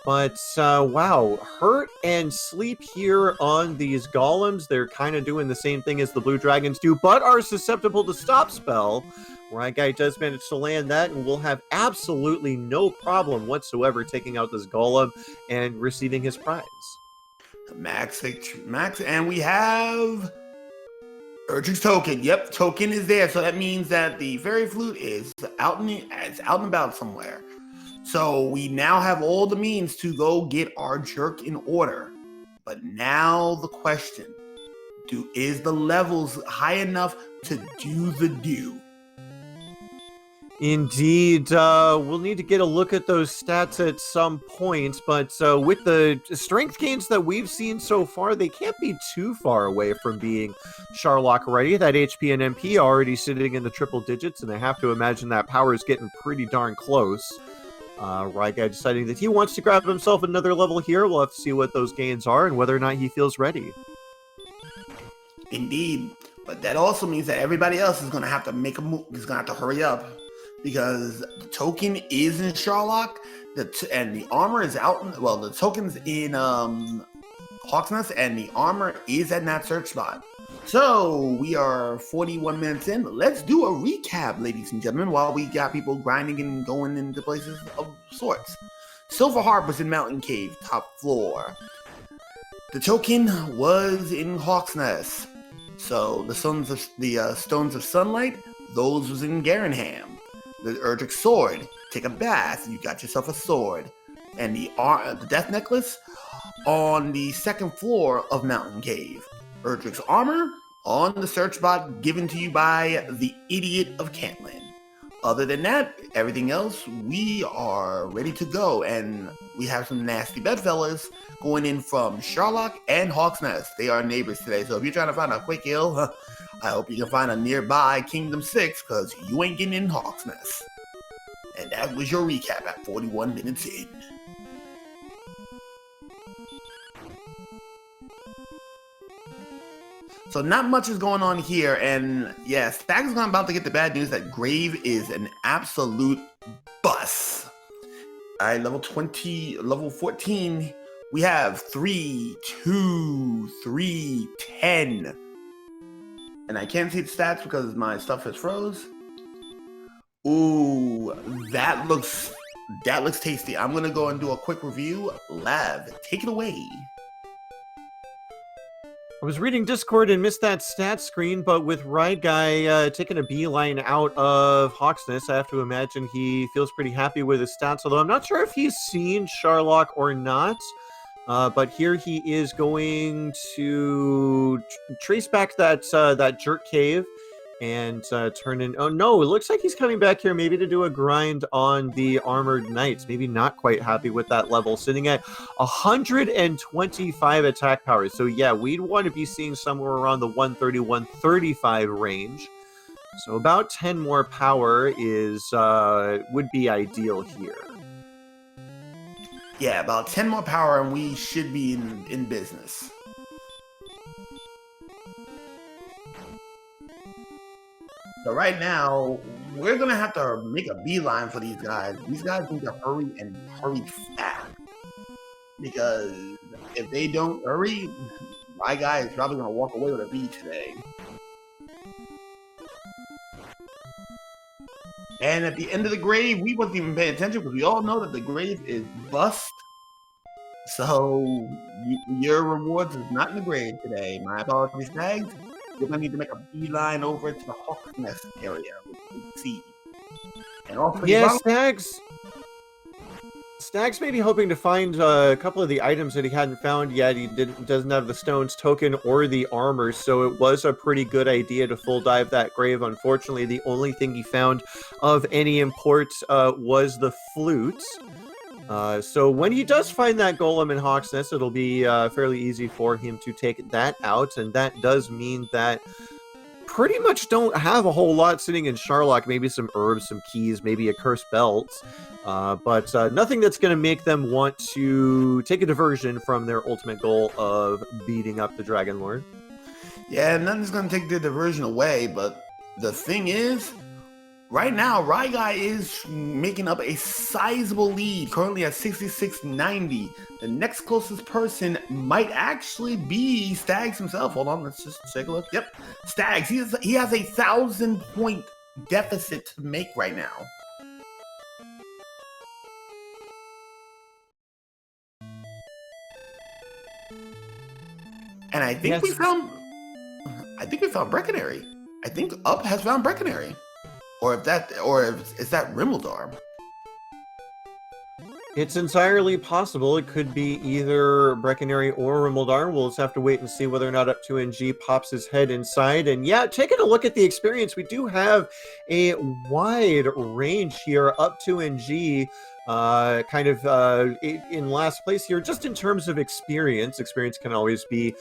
But, wow, hurt and sleep here on these golems. They're kind of doing the same thing as the blue dragons do, but are susceptible to stop spell. Ryguy does manage to land that, and will have absolutely no problem whatsoever taking out this golem and receiving his prize. Max, and we have Erdrick's token. Yep, token is there, so that means that the fairy flute is out and about somewhere. So we now have all the means to go get our jerk in order. But now the question: is the levels high enough to do the do? Indeed, we'll need to get a look at those stats at some point, but with the strength gains that we've seen so far, they can't be too far away from being Sherlock ready. That HP and MP already sitting in the triple digits, and I have to imagine that power is getting pretty darn close. Ryguy deciding that he wants to grab himself another level here. We'll have to see what those gains are and whether or not he feels ready. Indeed, but that also means that everybody else is going to have to make a move. Is going to have to hurry up. Because the token is in Sherlock, and the armor is out. The token's in Hawk's Nest, and the armor is at that search spot. So we are 41 minutes in. Let's do a recap, ladies and gentlemen, while we got people grinding and going into places of sorts. Silver Harp was in Mountain Cave, top floor. The token was in Hawk's Nest. So the Stones of Sunlight, those was in Garenham. The Erdrick sword, take a bath, you got yourself a sword. And the death necklace on the second floor of Mountain Cave. Erdrick's armor on the search spot given to you by the idiot of Cantlin. other than that, everything else, we are ready to go. And we have some nasty bedfellas going in from Sherlock and Hawk's Nest. They are neighbors today. So if you're trying to find a quick kill, I hope you can find a nearby Kingdom 6, because you ain't getting in Hawk's Nest. And that was your recap at 41 minutes in. So not much is going on here, and yeah, Stag is about to get the bad news that Grave is an absolute bust. All right, level 20, level 14, we have 3, 2, 3, 10. And I can't see the stats because my stuff has froze. Ooh, that looks tasty. I'm gonna go and do a quick review. Lav, take it away. I was reading Discord and missed that stat screen, but with Ride Guy taking a beeline out of Hawksness, I have to imagine he feels pretty happy with his stats, although I'm not sure if he's seen Sherlock or not. But here he is going to trace back that jerk cave and turn in. Oh no, it looks like he's coming back here maybe to do a grind on the Armored Knights. Maybe not quite happy with that level, sitting at 125 attack power. So yeah, we'd want to be seeing somewhere around the 130, 135 range. So about 10 more power is would be ideal here. Yeah, about 10 more power and we should be in business. So right now, we're going to have to make a beeline for these guys. These guys need to hurry and hurry fast. Because if they don't hurry, my guy is probably going to walk away with a B today. And at the end of the grave, we wasn't even paying attention because we all know that the grave is bust. So your rewards is not in the grave today. My apologies, Stags. You're going to need to make a beeline over to the Hawk's Nest area, which you can see. And also, yeah, Stags may be hoping to find a couple of the items that he hadn't found yet. He doesn't have the Stones token or the armor, so it was a pretty good idea to full dive that grave. Unfortunately, the only thing he found of any import was the flute. So when he does find that golem in Hawk's Nest, it'll be fairly easy for him to take that out, and that does mean that pretty much don't have a whole lot sitting in Sherlock. Maybe some herbs, some keys, maybe a cursed belt, but nothing that's going to make them want to take a diversion from their ultimate goal of beating up the Dragon Lord. Yeah, nothing's going to take the diversion away, but the thing is, right now, Rye Guy is making up a sizable lead, currently at 6690. The next closest person might actually be Stags himself. Hold on, let's just take a look. Yep, Stags. He has a 1,000-point deficit to make right now. And I think we found Breckenary. I think Up has found Breckenary. Or is that Rimmelsdar? It's entirely possible. It could be either Breckenary or Rimmelsdar. We'll just have to wait and see whether or not Up 2NG pops his head inside. And yeah, taking a look at the experience, we do have a wide range here. Up 2NG in last place here, just in terms of experience. Experience can always be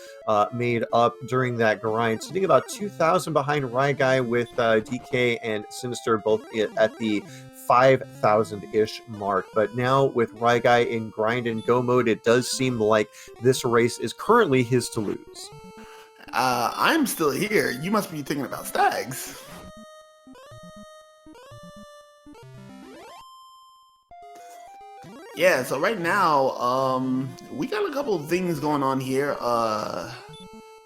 made up during that grind. Sitting about 2,000 behind Rye Guy, with DK and Sinister both at the 5,000-ish mark. But now with Rye Guy in grind and go mode, it does seem like this race is currently his to lose. I'm still here. You must be thinking about Stags. Yeah, so right now, we got a couple of things going on here.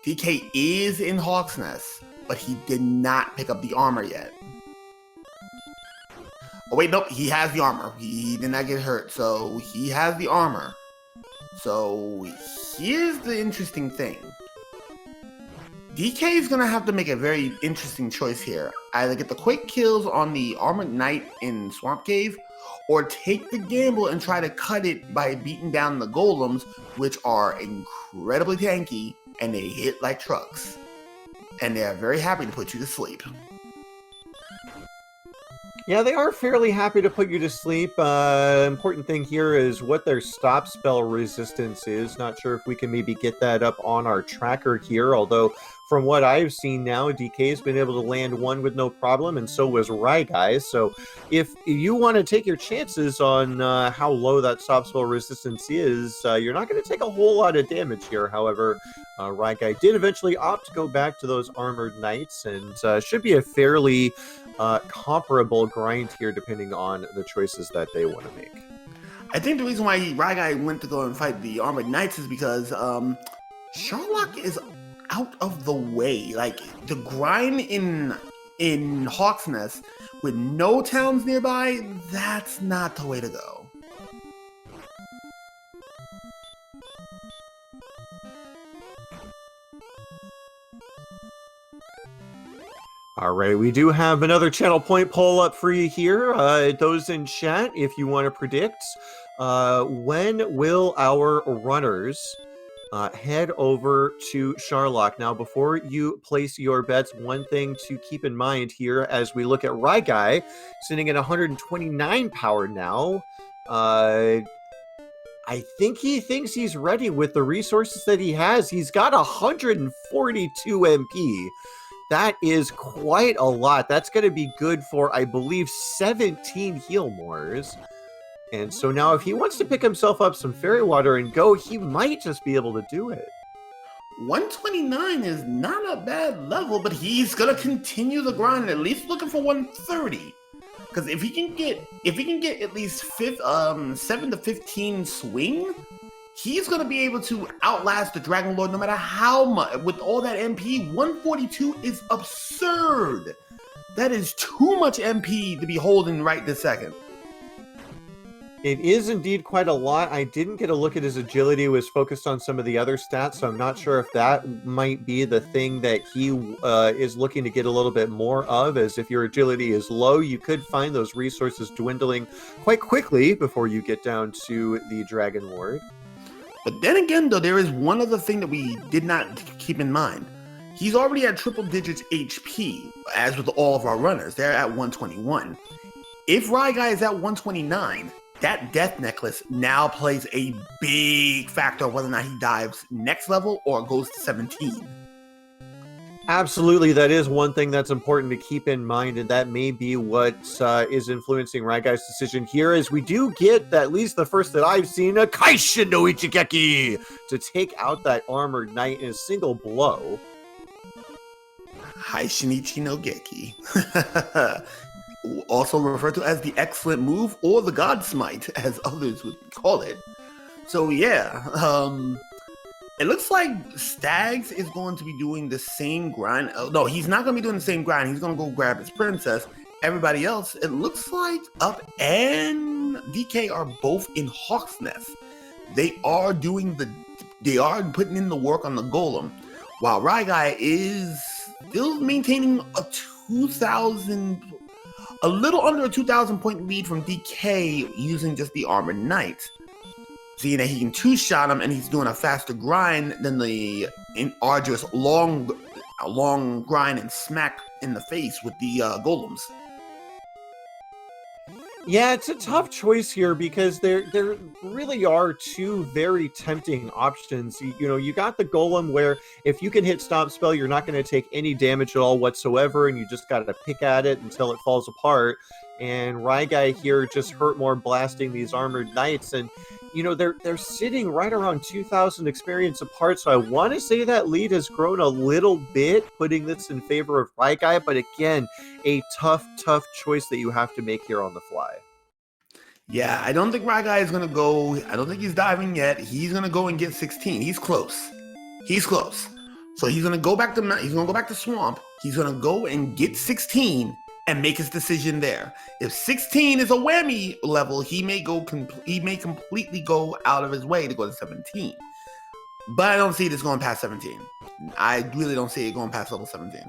DK is in Hawk's Nest, but he did not pick up the armor yet. Oh wait, nope, he has the armor. He did not get hurt, so he has the armor. So here's the interesting thing. DK is going to have to make a very interesting choice here. Either get the quick kills on the Armored Knight in Swamp Cave, or take the gamble and try to cut it by beating down the golems, which are incredibly tanky, and they hit like trucks. And they are very happy to put you to sleep. Yeah, they are fairly happy to put you to sleep. Important thing here is what their stop spell resistance is. Not sure if we can maybe get that up on our tracker here, although from what I've seen now, DK's been able to land one with no problem, and so was Guy. So if you want to take your chances on how low that stop spell resistance is, you're not going to take a whole lot of damage here. However, Guy did eventually opt to go back to those armored knights, and should be a fairly comparable grind here, depending on the choices that they want to make. I think the reason why Guy went to go and fight the armored knights is because Sherlock is out of the way. Like, the grind in Hawk's Nest with no towns nearby, that's not the way to go. All right, we do have another channel point poll up for you here. Those in chat, if you want to predict, when will our runners head over to Sherlock? Now, before you place your bets, one thing to keep in mind here as we look at Guy, sitting at 129 power now. I think he thinks he's ready with the resources that he has. He's got 142 MP. That is quite a lot. That's going to be good for, I believe, 17 heal mores. And so now if he wants to pick himself up some fairy water and go, he might just be able to do it. 129 is not a bad level, but he's going to continue the grind, at least looking for 130. Because if he can get at least 7 to 15 swing, he's going to be able to outlast the Dragon Lord no matter how much. With all that MP, 142 is absurd. That is too much MP to be holding right this second. It is indeed quite a lot. I didn't get a look at his agility. It was focused on some of the other stats, so I'm not sure if that might be the thing that he is looking to get a little bit more of, as if your agility is low, you could find those resources dwindling quite quickly before you get down to the Dragon Lord. But then again, though, there is one other thing that we did not keep in mind. He's already at triple digits HP, as with all of our runners. They're at 121. If Guy is at 129, that death necklace now plays a big factor whether or not he dives next level or goes to 17. Absolutely, that is one thing that's important to keep in mind, and that may be what is influencing Guy's decision here, as we do get, at least the first that I've seen, a Kaishin no Ichigeki to take out that armored knight in a single blow. Haishinichi no Geki. Also referred to as the excellent move or the God Smite, as others would call it. So yeah, it looks like Stags is going to be doing the same grind. Oh, no, he's not going to be doing the same grind. He's going to go grab his princess. Everybody else, it looks like Up and DK are both in Hawk's Nest. They are putting in the work on the golem, while Guy is still maintaining a little under a 2,000 point lead from DK using just the armored knight. Seeing that he can two-shot him and he's doing a faster grind than the arduous long grind and smack in the face with the golems. Yeah, it's a tough choice here because there really are two very tempting options. You got the golem where if you can hit stop spell, you're not going to take any damage at all whatsoever, and you just got to pick at it until it falls apart. And Guy here just hurt more blasting these armored knights, and they're sitting right around 2,000 experience apart. So I want to say that lead has grown a little bit, putting this in favor of Guy. But again, a tough choice that you have to make here on the fly. Yeah, I don't think Guy is going to go. I don't think he's diving yet. He's going to go and get 16. He's close. So he's going to go back to Swamp. He's going to go and get 16 and make his decision there. If 16 is a whammy level, he may completely go out of his way to go to 17. But I don't see this going past 17. I really don't see it going past level 17.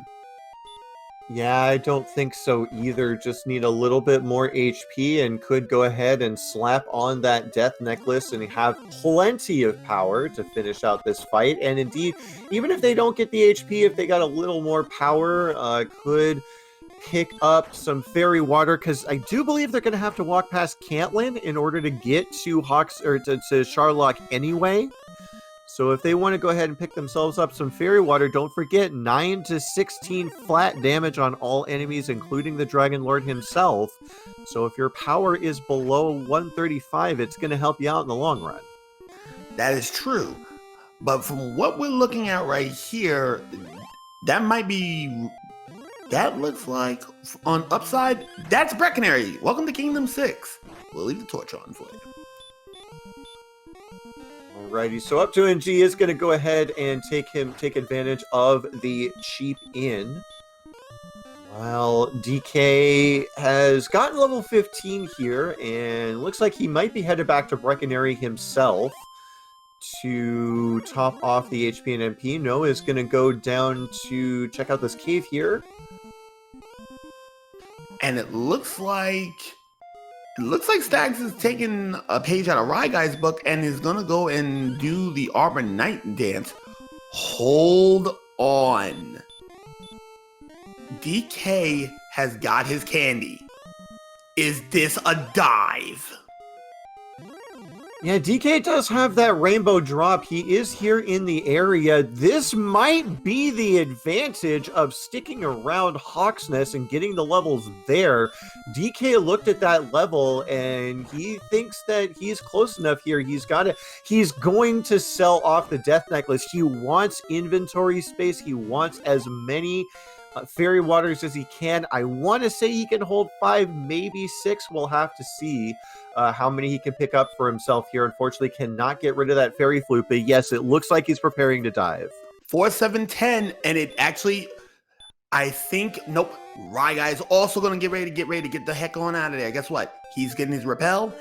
Yeah, I don't think so either. Just need a little bit more HP and could go ahead and slap on that death necklace and have plenty of power to finish out this fight. And indeed, even if they don't get the HP, if they got a little more power, could pick up some fairy water, because I do believe they're going to have to walk past Cantlin in order to get to Hawks or to Charlock anyway. So if they want to go ahead and pick themselves up some fairy water, don't forget 9 to 16 flat damage on all enemies, including the Dragon Lord himself. So if your power is below 135, it's going to help you out in the long run. That is true. But from what we're looking at right here, that looks like on upside, that's Breckenary. Welcome to Kingdom 6. We'll leave the torch on for you. Alrighty, so up to NG is going to go ahead and take advantage of the cheap inn. While DK has gotten level 15 here, and looks like he might be headed back to Breckenary himself to top off the HP and MP. Noah is going to go down to check out this cave here. And it looks like Stags is taking a page out of Rye Guy's book and is gonna go and do the Arbor Night dance. Hold on. DK has got his candy. Is this a dive? Yeah, DK does have that rainbow drop. He is here in the area. This might be the advantage of sticking around Hawksnest and getting the levels there. DK looked at that level and he thinks that he's close enough here. He's going to sell off the Death Necklace. He wants inventory space. He wants as many fairy waters as he can. I want to say he can hold 5, maybe 6. We'll have to see how many he can pick up for himself here. Unfortunately, cannot get rid of that fairy flute, but yes, it looks like he's preparing to dive. 4, 7, 10, and it actually, I think, nope. Rye Guy is also going to get ready to get the heck on out of there. Guess what? He's getting his repel,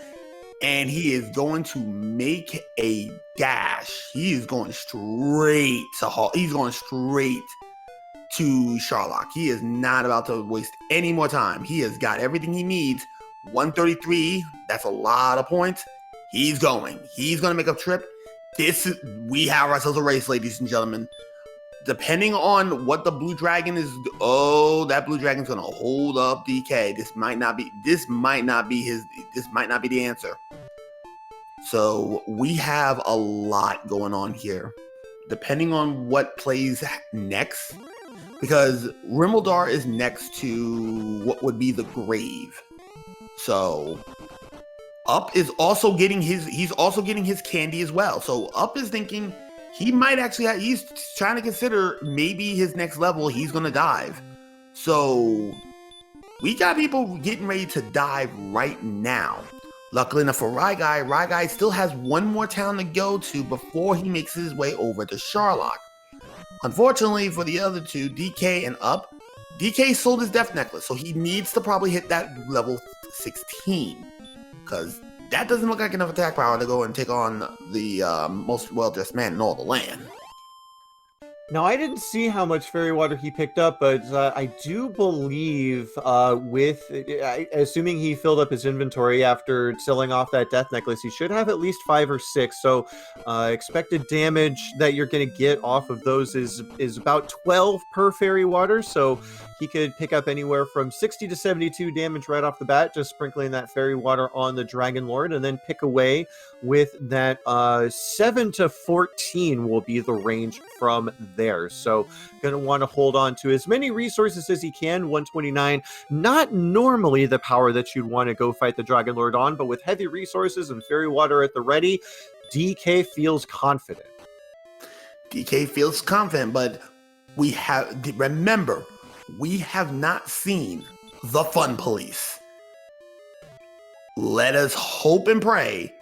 and he is going to make a dash. He is going straight to He's going straight to Charlock. He is not about to waste any more time. He has got everything he needs. 133, that's a lot of points. He's going to make a trip. We have ourselves a race, ladies and gentlemen. Depending on what the blue dragon is, that blue dragon's going to hold up DK. This might not be the answer. So we have a lot going on here. Depending on what plays next, because Rimmildar is next to what would be the grave. So Up is also getting his candy as well. So Up is thinking he might actually he's trying to consider maybe his next level he's gonna dive. So we got people getting ready to dive right now. Luckily enough for Rye Guy still has one more town to go to before he makes his way over to Charlock. Unfortunately for the other two, DK and Up, DK sold his Death Necklace, so he needs to probably hit that level 16. Because that doesn't look like enough attack power to go and take on the most well-dressed man in all the land. Now, I didn't see how much fairy water he picked up, but I do believe assuming he filled up his inventory after selling off that Death Necklace, he should have at least 5 or 6. So expected damage that you're going to get off of those is about 12 per fairy water. So he could pick up anywhere from 60 to 72 damage right off the bat, just sprinkling that fairy water on the Dragon Lord, and then pick away with that 7 to 14 will be the range from there. So going to want to hold on to as many resources as he can. 129, not normally the power that you'd want to go fight the Dragon Lord on, but with heavy resources and fairy water at the ready, DK feels confident. But remember, we have not seen the Fun Police. Let us hope and pray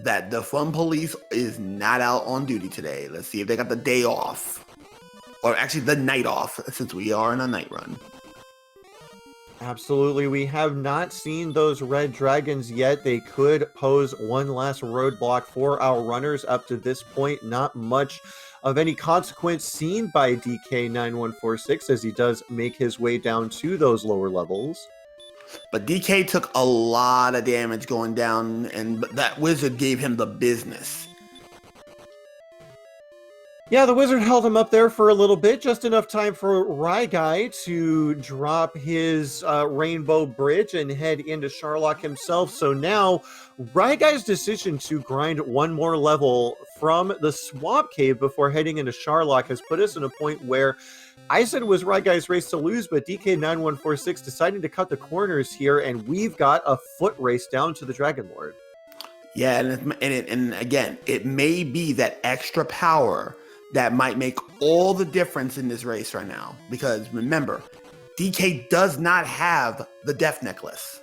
that the Fun Police is not out on duty today. Let's see if they got the day off. Or actually the night off, since we are in a night run. Absolutely. We have not seen those red dragons yet. They could pose one last roadblock for our runners up to this point. Not much of any consequence seen by DK9146 as he does make his way down to those lower levels. But DK took a lot of damage going down, and that wizard gave him the business. Yeah, the wizard held him up there for a little bit, just enough time for Guy to drop his rainbow bridge and head into Sharlock himself. So now, Guy's decision to grind one more level from the swamp cave before heading into Sharlock has put us in a point where I said it was Guy's race to lose, but DK9146 deciding to cut the corners here, and we've got a foot race down to the Dragon Lord. Yeah, and again, it may be that extra power that might make all the difference in this race right now. Because remember, DK does not have the Death Necklace.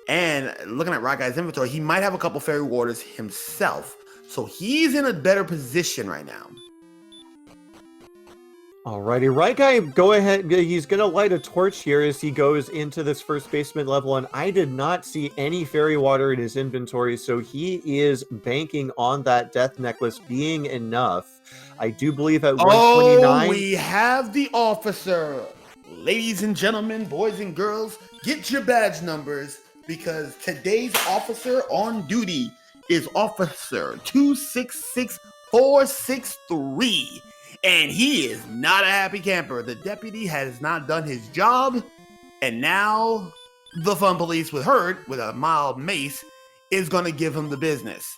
And looking at Guy's inventory, he might have a couple Fairy Waters himself. So he's in a better position right now. Alrighty, Guy, go ahead. He's going to light a torch here as he goes into this first basement level, and I did not see any fairy water in his inventory, so he is banking on that death necklace being enough. I do believe at 129... Oh, we have the officer. Ladies and gentlemen, boys and girls, get your badge numbers, because today's officer on duty is Officer 266463. And he is not a happy camper. The deputy has not done his job, and now the fun police with Hurt, with a mild mace, is going to give him the business.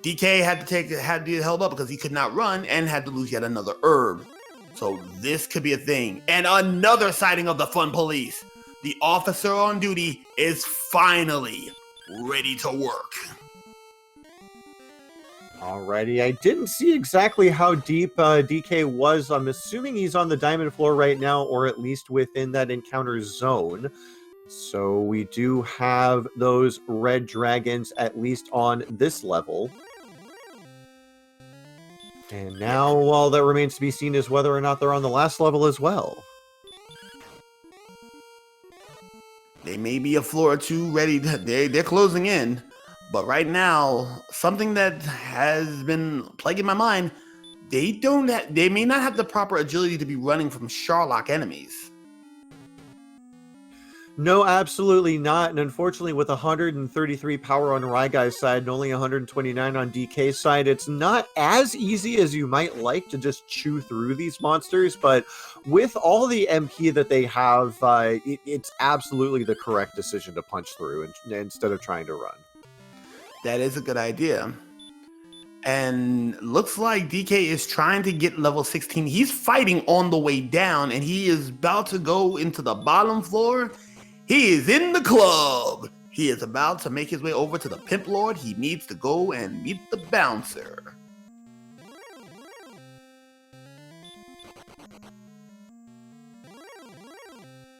DK had to be held up because he could not run and had to lose yet another herb. So this could be a thing. And another sighting of the fun police. The officer on duty is finally ready to work. Alrighty, I didn't see exactly how deep DK was. I'm assuming he's on the diamond floor right now, or at least within that encounter zone. So we do have those red dragons at least on this level. And now all that remains to be seen is whether or not they're on the last level as well. They may be a floor or two ready. They're closing in. But right now, something that has been plaguing my mind, they may not have the proper agility to be running from Sharlock enemies. No, absolutely not. And unfortunately, with 133 power on Guy's side and only 129 on DK's side, it's not as easy as you might like to just chew through these monsters. But with all the MP that they have, it's absolutely the correct decision to punch through instead of trying to run. That is a good idea. And looks like DK is trying to get level 16. He's fighting on the way down, and he is about to go into the bottom floor. He is in the club. He is about to make his way over to the Pimp Lord. He needs to go and meet the bouncer.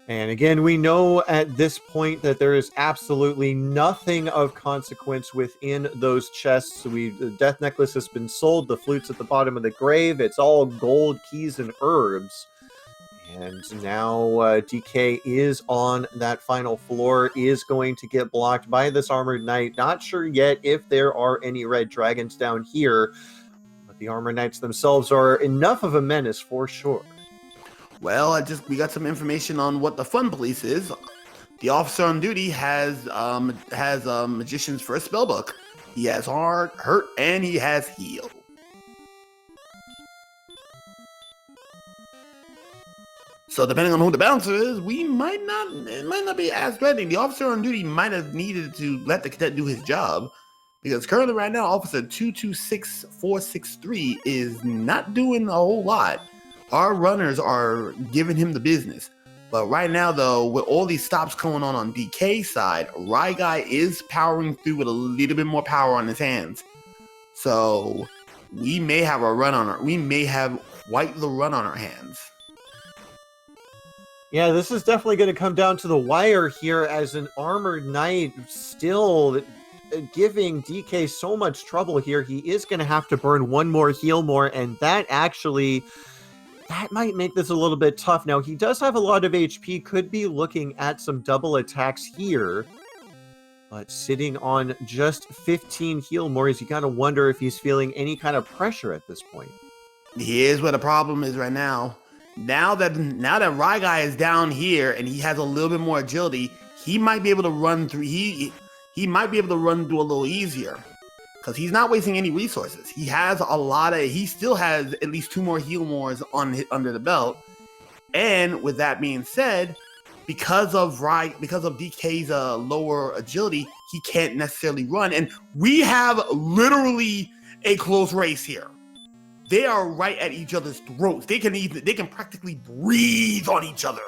And again, we know at this point that there is absolutely nothing of consequence within those chests. The death necklace has been sold. The flute's at the bottom of the grave. It's all gold, keys, and herbs. And now DK is on that final floor, is going to get blocked by this armored knight. Not sure yet if there are any red dragons down here, but the armored knights themselves are enough of a menace for sure. Well, we got some information on what the fun police is. The officer on duty has Magician's First Spellbook. He has Hurt, and he has Heal. So depending on who the bouncer is, it might not be as threatening. The officer on duty might have needed to let the cadet do his job, because currently right now, Officer 226463 is not doing a whole lot. Our runners are giving him the business. But right now, though, with all these stops going on DK's side, Guy is powering through with a little bit more power on his hands. So we may have we may have quite the run on our hands. Yeah, this is definitely going to come down to the wire here, as an armored knight still giving DK so much trouble here. He is going to have to burn one more heal more, and that might make this a little bit tough. Now, he does have a lot of HP, could be looking at some double attacks here, but sitting on just 15 heal mores, you gotta wonder if he's feeling any kind of pressure at this point. Here's where the problem is right now. Now that Guy is down here and he has a little bit more agility, he might be able to run through. He might be able to run through a little easier. because he's not wasting any resources. He has he still has at least 2 more heal mores under the belt. And with that being said, because of DK's lower agility, he can't necessarily run. And we have literally a close race here. They are right at each other's throats. They can practically breathe on each other.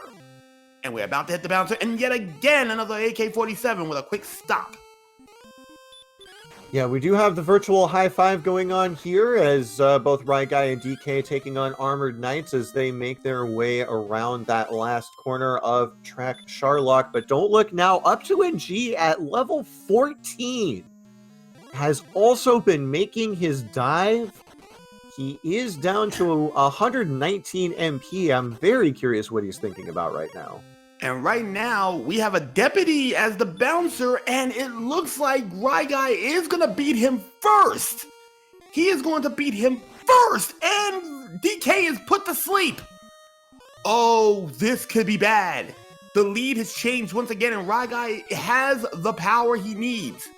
And we're about to hit the bouncer, and yet again another AK-47 with a quick stop. Yeah, we do have the virtual high five going on here as both Ryguy and DK taking on Armored Knights as they make their way around that last corner of track Charlock. But don't look now, up to NG at level 14 has also been making his dive. He is down to 119 MP. I'm very curious what he's thinking about right now. And right now, we have a deputy as the bouncer, and it looks like Ryguy is going to beat him first. He is going to beat him first, and DK is put to sleep. Oh, this could be bad. The lead has changed once again, and Ryguy has the power he needs.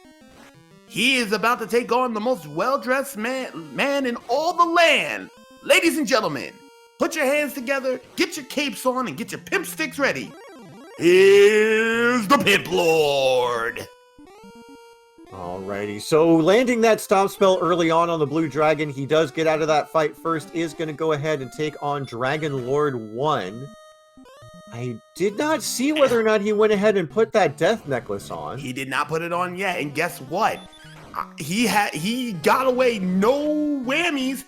He is about to take on the most well-dressed man in all the land. Ladies and gentlemen, put your hands together, get your capes on, and get your pimp sticks ready. Here's the Pimp Lord. Alrighty, so landing that stop spell early on the Blue Dragon, he does get out of that fight first, is going to go ahead and take on Dragon Lord 1. I did not see whether or not he went ahead and put that death necklace on. He did not put it on yet, and guess what? He got away, no whammies,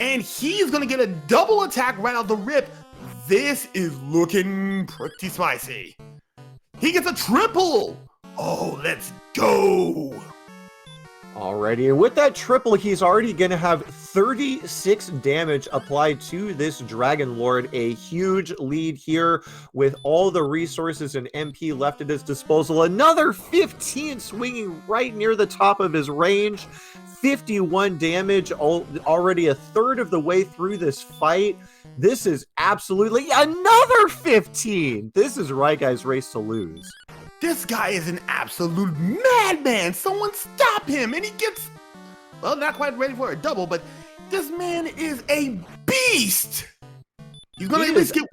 and he's going to get a double attack right out the rip. This is looking pretty spicy. He gets a triple. Oh, let's go. Alrighty, and with that triple, he's already going to have 36 damage applied to this Dragon Lord. A huge lead here with all the resources and MP left at his disposal. Another 15 swinging right near the top of his range. 51 damage, already a third of the way through this fight. This is absolutely another 15. This is Ryguy's race to lose. This guy is an absolute madman. Someone stop him. And he gets, well, not quite ready for a double, but this man is a beast. He's going to at least get,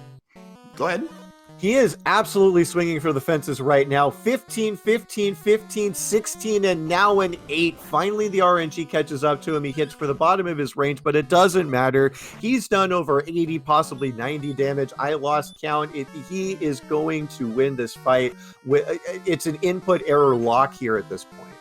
go ahead. He is absolutely swinging for the fences right now. 15, 15, 15, 16, and now an 8. Finally, the RNG catches up to him. He hits for the bottom of his range, but it doesn't matter. He's done over 80, possibly 90 damage. I lost count. He is going to win this fight. It's an input error lock here at this point.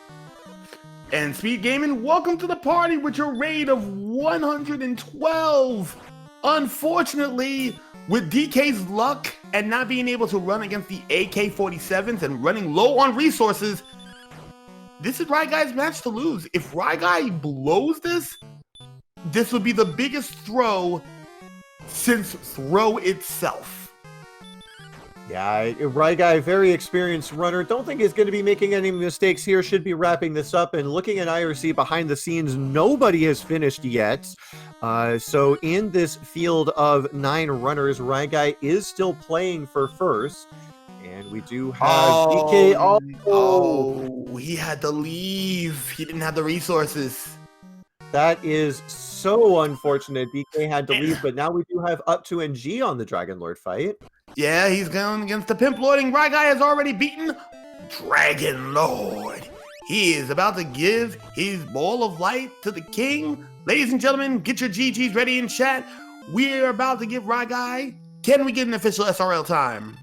And SpeedGaming, welcome to the party with your raid of 112. Unfortunately, with DK's luck and not being able to run against the AK-47s and running low on resources, this is Ryguy's match to lose. If Ryguy blows this, this would be the biggest throw since throw itself. Yeah, Ryguy, very experienced runner. Don't think he's going to be making any mistakes here. Should be wrapping this up. And looking at IRC behind the scenes, nobody has finished yet. So in this field of 9 runners, Ryguy is still playing for first. And we do have DK. Oh, he had to leave. He didn't have the resources. That is so unfortunate. DK had to leave, but now we do have up to NG on the Dragon Lord fight. Yeah, he's going against the Pimp Lord, and Ryguy has already beaten Dragon Lord. He is about to give his ball of light to the king. Ladies and gentlemen, get your GGs ready in chat. We're about to give Ryguy. Can we get an official SRL time?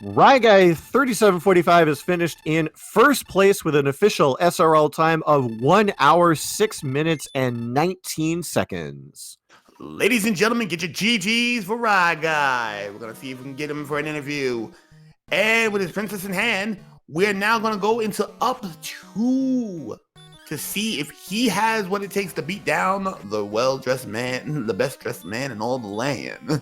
Ryguy 3745 is finished in first place with an official SRL time of 1 hour, 6 minutes, and 19 seconds. Ladies and gentlemen, get your GGs for Ryguy. We're going to see if we can get him for an interview. And with his princess in hand, we're now going to go into up 2 to see if he has what it takes to beat down the well-dressed man, the best-dressed man in all the land.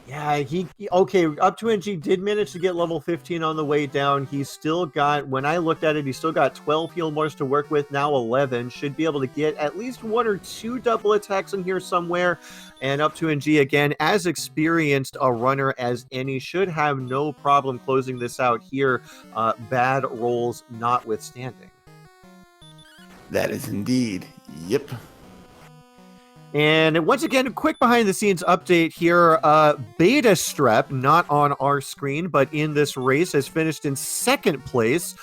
Yeah, okay, up to NG did manage to get level 15 on the way down. He's still got, when I looked at it, he's still got 12 heal mores to work with, now 11. Should be able to get at least 1 or 2 double attacks in here somewhere. And up to NG, again, as experienced a runner as any, should have no problem closing this out here, bad rolls notwithstanding. That is indeed. Yep. And once again, a quick behind the scenes update here. Beta Strep, not on our screen, but in this race, has finished in second place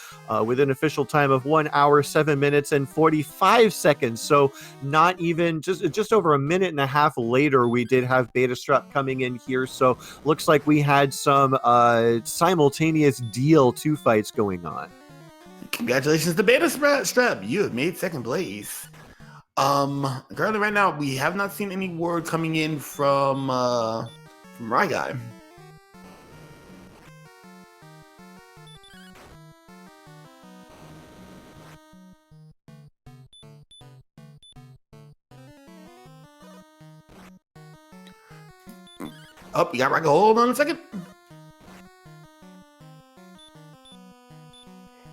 with an official time of 1 hour, 7 minutes, and 45 seconds. So not even just over a minute and a half later, we did have Beta Strep coming in here. So looks like we had some simultaneous DL2 fights going on. Congratulations to Beta Strep. You have made second place. Currently right now we have not seen any word coming in from Rye Guy. Oh, you got Rye Guy. Hold on a second.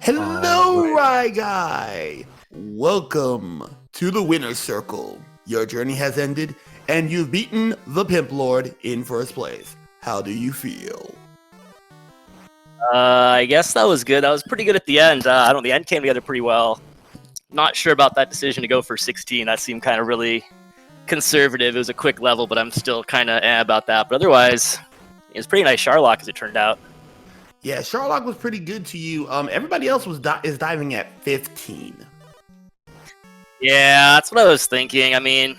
Hello, Rye Guy. Welcome to the winner's circle. Your journey has ended, and you've beaten the Pimp Lord in first place. How do you feel? I guess that was good. That was pretty good at the end. I don't know, the end came together pretty well. Not sure about that decision to go for 16. That seemed kind of really conservative. It was a quick level, but I'm still kind of about that. But otherwise, it was pretty nice Charlock as it turned out. Yeah, Charlock was pretty good to you. Everybody else is diving at 15. Yeah, that's what I was thinking. I mean,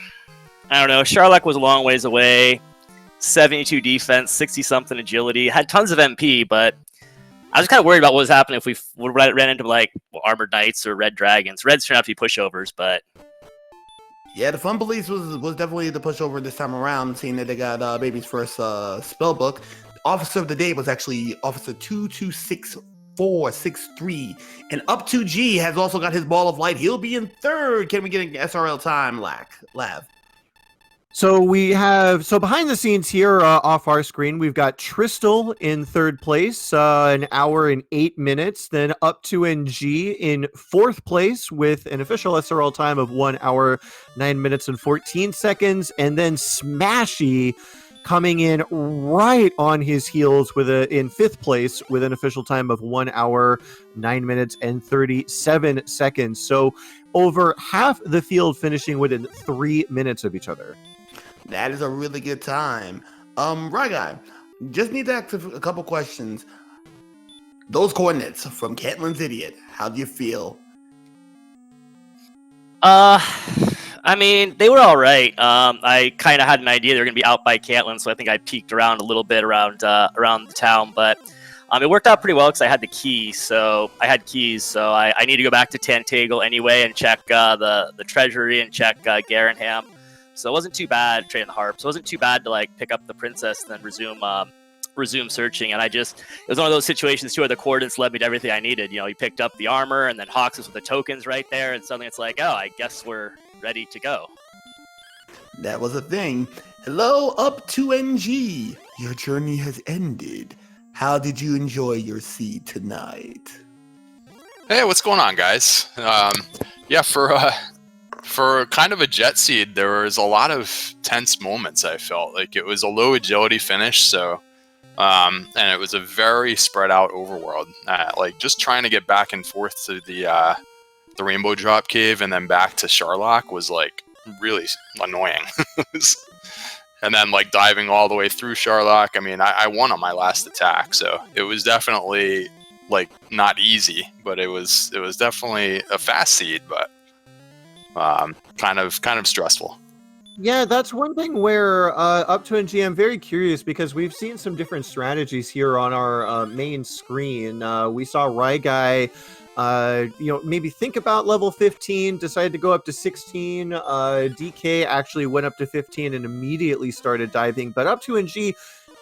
I don't know. Charlock was a long ways away. 72 defense, 60-something agility. Had tons of MP, but I was kind of worried about what was happening if we ran into like Armored Knights or Red Dragons. Reds turned out to be pushovers, but yeah, the Fun Police was definitely the pushover this time around, seeing that they got Baby's first spell book. Officer of the day was actually Officer 226463, and Up 2G has also got his Ball of Light. He'll be in third. Can we get an SRL time, Lav? So we have, behind the scenes here off our screen, we've got Tristal in third place, 1 hour and 8 minutes. Then Up 2NG in fourth place with an official SRL time of 1 hour, 9 minutes and 14 seconds. And then Smashy coming in right on his heels in fifth place with an official time of 1 hour, 9 minutes and 37 seconds. So over half the field finishing within 3 minutes of each other. That is a really good time. Right guy, just need to ask a couple questions. Those coordinates from Caitlyn's Idiot, how do you feel? I mean, they were all right. I kind of had an idea they were going to be out by Caitlyn, so I think I peeked around a little bit around the town. But it worked out pretty well because I had the keys. So I need to go back to Tantagle anyway and check the treasury and check Garanham. So it wasn't too bad trading the harp. So it wasn't too bad to like pick up the princess and then resume searching. And it was one of those situations too where the coordinates led me to everything I needed. You know, you picked up the armor and then Hawks was with the tokens right there, and suddenly it's like, oh, I guess we're ready to go. That was a thing. Hello, Up 2NG. Your journey has ended. How did you enjoy your seed tonight? Hey, what's going on, guys? Yeah, for kind of a jet seed, there was a lot of tense moments. I felt like it was a low agility finish, so and it was a very spread out overworld. Like just trying to get back and forth to the Rainbow Drop Cave and then back to Charlock was like really annoying. And then like diving all the way through Charlock. I mean, I won on my last attack, so it was definitely like not easy, but it was definitely a fast seed, but kind of stressful. Yeah, that's one thing where Up to NG, I'm very curious because we've seen some different strategies here on our main screen. We saw Rye Guy, maybe think about level 15, decided to go up to 16. DK actually went up to 15 and immediately started diving. But Up to NG,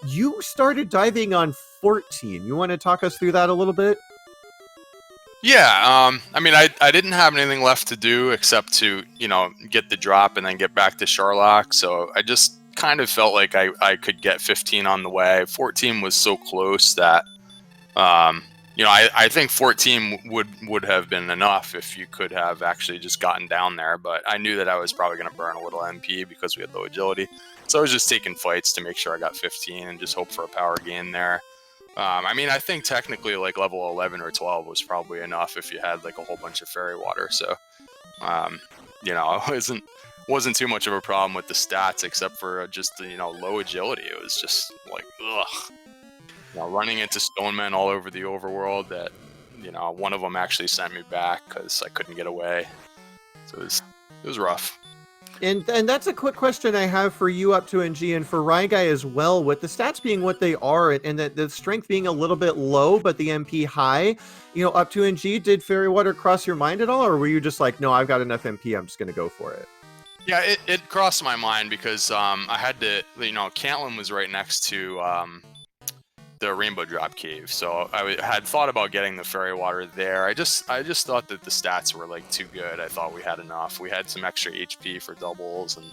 you started diving on 14. You want to talk us through that a little bit? Yeah, I mean, I didn't have anything left to do except to, get the drop and then get back to Charlock. So I just kind of felt like I could get 15 on the way. 14 was so close that, I think 14 would have been enough if you could have actually just gotten down there. But I knew that I was probably going to burn a little MP because we had low agility. So I was just taking fights to make sure I got 15 and just hope for a power gain there. I mean, I think technically like level 11 or 12 was probably enough if you had like a whole bunch of fairy water. So You know, it wasn't too much of a problem with the stats, except for just the, low agility. It was just like, ugh. Running into stonemen all over the overworld that, one of them actually sent me back because I couldn't get away. So it was rough. And that's a quick question I have for you, Up to NG, and for Ryguy as well. With the stats being what they are, and the strength being a little bit low, but the MP high, Up to NG, did Fairy Water cross your mind at all, or were you just like, no, I've got enough MP, I'm just going to go for it? Yeah, it crossed my mind because I had to, Cantlin was right next to the Rainbow Drop Cave, so I had thought about getting the Fairy Water there. I just thought that the stats were like too good. I thought we had enough. We had some extra HP for doubles, and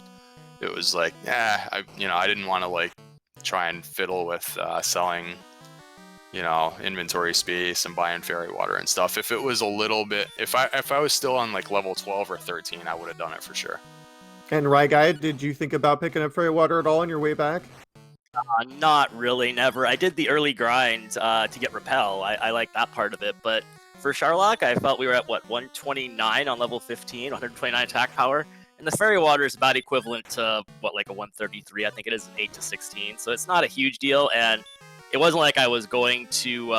it was like, I didn't want to like try and fiddle with selling, inventory space and buying Fairy Water and stuff. If it was a little bit, if I was still on like level 12 or 13, I would have done it for sure. And Ryguy, did you think about picking up Fairy Water at all on your way back? Not really, never. I did the early grind to get Repel. I like that part of it, but for Sharlock, I felt we were at, 129 on level 15, 129 attack power, and the Fairy Water is about equivalent to, like a 133, I think it is an 8 to 16, so it's not a huge deal, and it wasn't like I was going to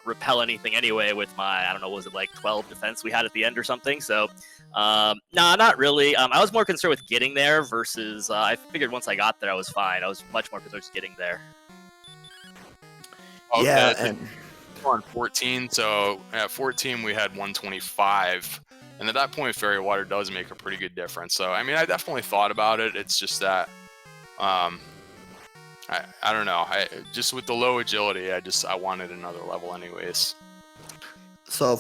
repel anything anyway with my, I don't know, was it like 12 defense we had at the end or something, so no, not really. I was more concerned with getting there versus I figured once I got there I was fine. I was much more concerned with getting there. Okay, yeah, and on 14, so at 14 we had 125, and at that point Fairy Water does make a pretty good difference. So I mean, I definitely thought about it. It's just that I don't know. I just with the low agility, I wanted another level anyways. so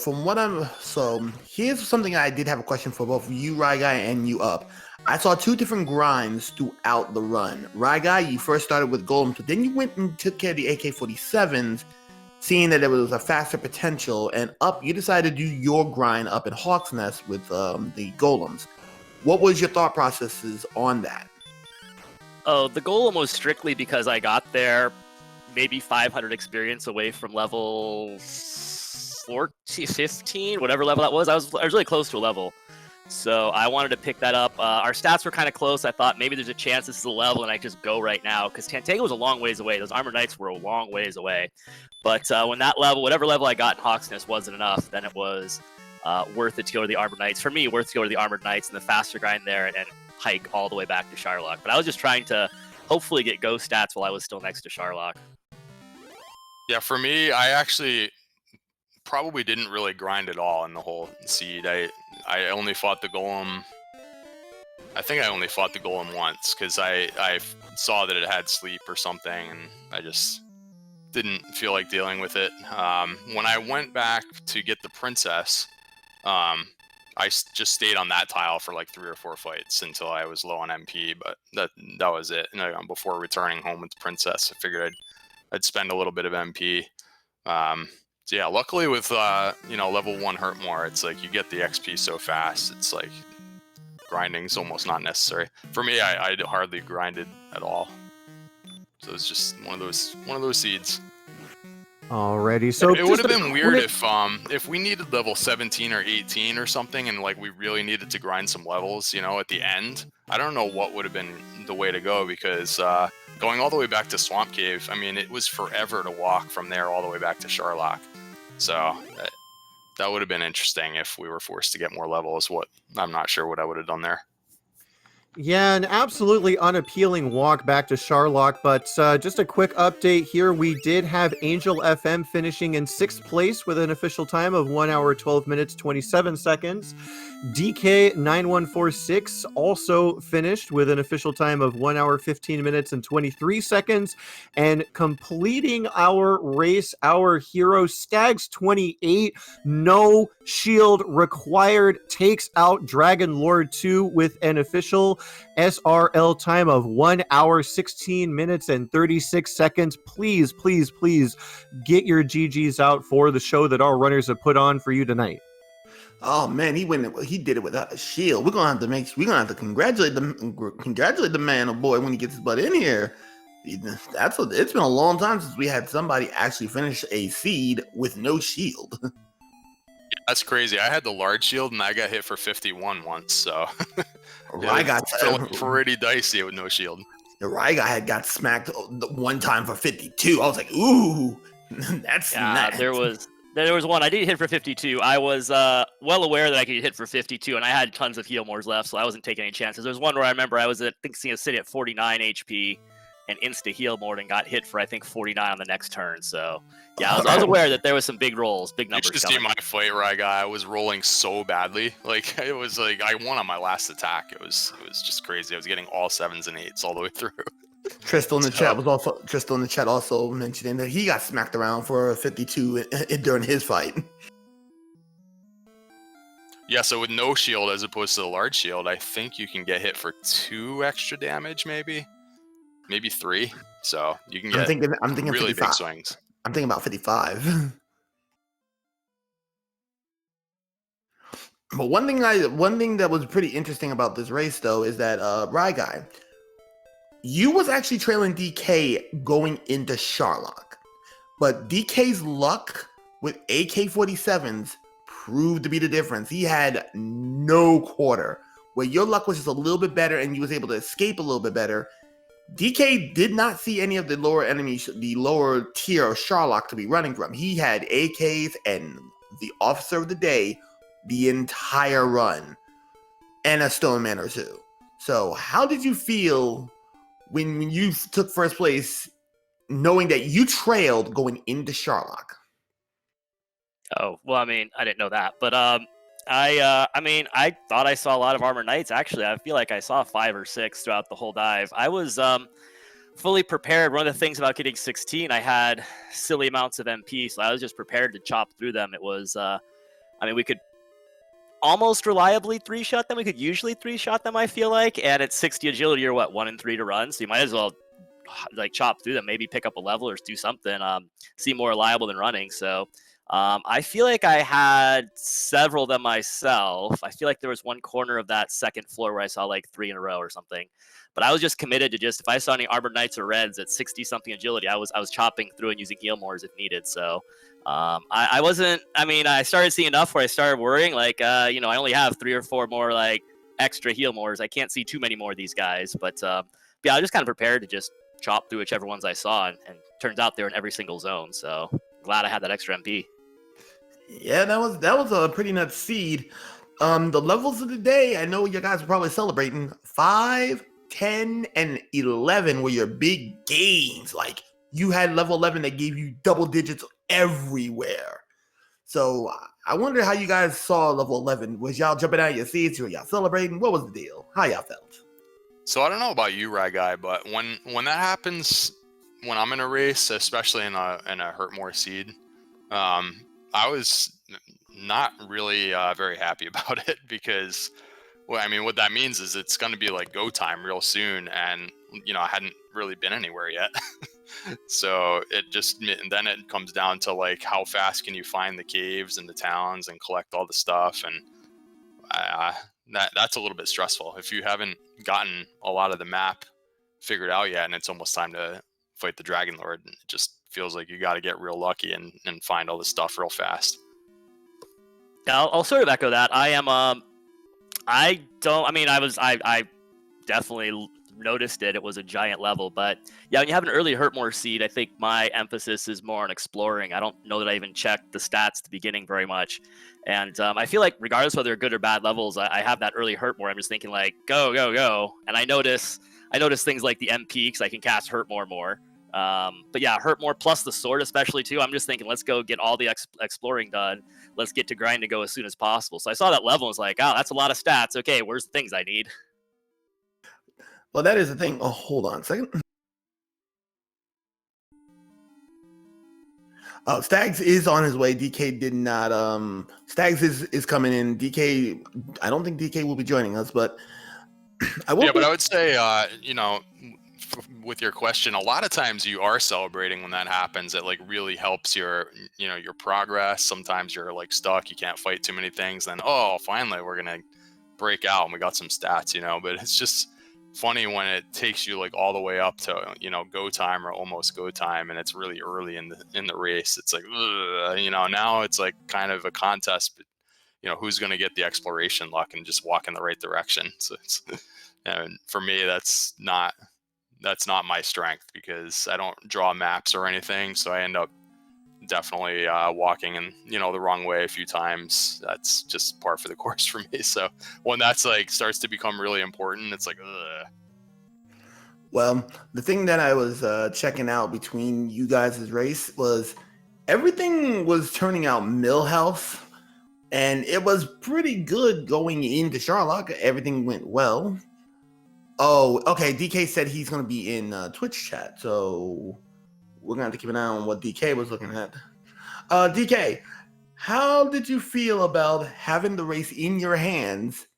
here's something I did have a question for both you, Ryguy, and you, Up. I saw two different grinds throughout the run. Ryguy, you first started with golems, but then you went and took care of the AK-47s, seeing that there was a faster potential, and Up, you decided to do your grind up in Hawk's Nest with the golems. What was your thought processes on that? Oh, the golem was strictly because I got there maybe 500 experience away from level 14, 15, whatever level that was. I was really close to a level. So I wanted to pick that up. Our stats were kind of close. I thought maybe there's a chance this is a level and I just go right now. Because Tantega was a long ways away. Those Armored Knights were a long ways away. But when that level, whatever level I got in Hawk's Nest wasn't enough, then it was worth it to go to the Armored Knights. For me, worth to go to the Armored Knights and the faster grind there and hike all the way back to Sharlock. But I was just trying to hopefully get ghost stats while I was still next to Sharlock. Yeah, for me, I actually probably didn't really grind at all in the whole seed. I only fought the golem. I think I only fought the golem once because I saw that it had sleep or something, and I just didn't feel like dealing with it. When I went back to get the princess, I just stayed on that tile for like 3 or 4 fights until I was low on MP, but that was it. And before returning home with the princess, I figured I'd spend a little bit of MP. So yeah, luckily with level 1 hurt more, it's like you get the XP so fast. It's like grinding's almost not necessary. For me, I hardly grinded at all. So it's just one of those seeds. Alrighty, so it would have been weird if we needed level 17 or 18 or something, and like we really needed to grind some levels, at the end. I don't know what would have been the way to go because going all the way back to Swamp Cave, I mean, it was forever to walk from there all the way back to Sharlock. So that would have been interesting if we were forced to get more levels. I'm not sure what I would have done there. Yeah, an absolutely unappealing walk back to Sharlock, but just a quick update here. We did have Angel FM finishing in 6th place with an official time of 1 hour, 12 minutes, 27 seconds. DK9146 also finished with an official time of 1 hour, 15 minutes, and 23 seconds. And completing our race, our hero, Stags28, no shield required, takes out Dragon Lord 2 with an official SRL time of 1 hour, 16 minutes, and 36 seconds. Please, please, please get your GGs out for the show that our runners have put on for you tonight. Oh man, he did it without a shield. We're gonna have to congratulate the man or boy when he gets his butt in here. It's been a long time since we had somebody actually finish a seed with no shield. That's crazy. I had the large shield and I got hit for 51 once, so I got feeling pretty dicey with no shield. Ryga had got smacked one time for 52. I was like, ooh, that's nuts. There was one I did hit for 52. I was well aware that I could hit for 52, and I had tons of heal mores left, so I wasn't taking any chances. There was one where I remember I was seeing a city at 49 HP and insta heal more and got hit for I think 49 on the next turn. So yeah, I was aware that there was some big rolls, big numbers. You should see my fight where I was rolling so badly. Like it was like I won on my last attack. It was just crazy. I was getting all 7s and 8s all the way through. Tristal in the chat also mentioning that he got smacked around for 52 during his fight. Yeah, so with no shield as opposed to the large shield, I think you can get hit for 2 extra damage, maybe 3. So you can get I'm thinking really 55. big swings. I'm thinking about 55. But one thing that was pretty interesting about this race though is that Ryguy, you was actually trailing DK going into Sharlock, but DK's luck with AK-47s proved to be the difference. He had no quarter, where your luck was just a little bit better and you was able to escape a little bit better. DK did not see any of the lower enemies, the lower tier of Sharlock to be running from. He had AKs and the Officer of the Day the entire run, and a Stoneman or two. So how did you feel when you took first place, knowing that you trailed going into Sharlock? Oh, well, I mean, I didn't know that, but I thought I saw a lot of Armor Knights. Actually, I feel like I saw 5 or 6 throughout the whole dive. I was fully prepared. One of the things about getting 16, I had silly amounts of MP, so I was just prepared to chop through them. It was, we could almost reliably 3-shot them. We could usually 3-shot them, I feel like, and at 60 agility, you're 1 and 3 to run, so you might as well like chop through them, maybe pick up a level or do something, seem more reliable than running. So I feel like I had several of them myself. I feel like there was one corner of that second floor where I saw like 3 in a row or something. But I was just committed to if I saw any Armored Knights or Reds at 60-something agility, I was chopping through and using heal mores if needed. So I wasn't, I started seeing enough where I started worrying, like, I only have 3 or 4 more like extra heal mores. I can't see too many more of these guys. But yeah, I was just kind of prepared to just chop through whichever ones I saw. And turns out they're in every single zone. So glad I had that extra MP. Yeah, that was a pretty nuts seed. The levels of the day, I know you guys were probably celebrating. 5, 10, and 11 were your big gains. Like, you had level 11 that gave you double digits everywhere. So I wonder how you guys saw level 11. Was y'all jumping out of your seats? Were y'all celebrating? What was the deal? How y'all felt? So I don't know about you, Ryguy, but when that happens, when I'm in a race, especially in a hurt more seed, I was not really very happy about it because, what that means is it's going to be like go time real soon, and I hadn't really been anywhere yet. So then it comes down to like how fast can you find the caves and the towns and collect all the stuff, and that's a little bit stressful if you haven't gotten a lot of the map figured out yet, and it's almost time to fight the Dragon Lord. It just feels like you got to get real lucky and find all this stuff real fast. Yeah, I'll sort of echo that. I definitely noticed it. It was a giant level, but yeah, when you have an early Hurtmore seed, I think my emphasis is more on exploring. I don't know that I even checked the stats at the beginning very much, and I feel like regardless whether they're good or bad levels, I have that early Hurtmore. I'm just thinking like go, and I notice things like the MP because I can cast Hurtmore more. But yeah, Hurtmore plus the sword especially too. I'm just thinking, let's go get all the exploring done. Let's get to grind and go as soon as possible. So I saw that level and was like, oh, that's a lot of stats. Okay, where's the things I need? Well, that is the thing. Oh, hold on a second. Stags is on his way. DK did not. Stags is coming in. DK, I don't think DK will be joining us, but I will. Yeah, but I would say, with your question, a lot of times you are celebrating when that happens. It like really helps your progress. Sometimes you're like stuck, you can't fight too many things, then finally we're gonna break out and we got some stats, but it's just funny when it takes you like all the way up to go time or almost go time, and it's really early in the race. It's like now it's like kind of a contest who's going to get the exploration luck and just walk in the right direction. So and for me, that's not my strength, because I don't draw maps or anything. So I end up definitely walking in the wrong way a few times. That's just par for the course for me. So when that's like starts to become really important, it's like, ugh. Well, the thing that I was checking out between you guys' race was everything was turning out Millhouse, and it was pretty good going into Sharlock. Everything went well. Oh, okay. DK said he's going to be in Twitch chat, so we're going to have to keep an eye on what DK was looking at. DK, how did you feel about having the race in your hands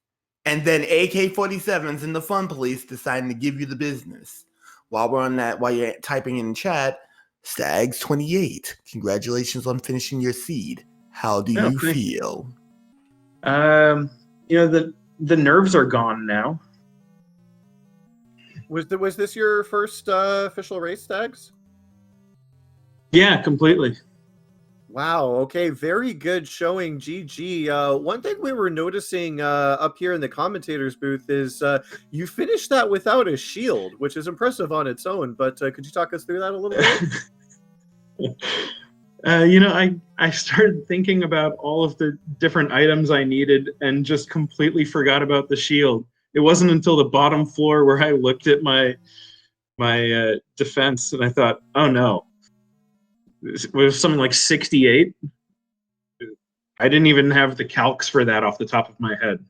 and then AK-47s and the Fun Police deciding to give you the business? While we're on that, while you're typing in chat, Stags28, congratulations on finishing your seed. How do you feel? The nerves are gone now. Was this your first official race, Stags? Yeah, completely. Wow. Okay. Very good showing. GG. One thing we were noticing up here in the commentators booth is you finished that without a shield, which is impressive on its own. But could you talk us through that a little bit? I started thinking about all of the different items I needed and just completely forgot about the shield. It wasn't until the bottom floor where I looked at my defense and I thought, oh no. It was something like 68. I didn't even have the calcs for that off the top of my head.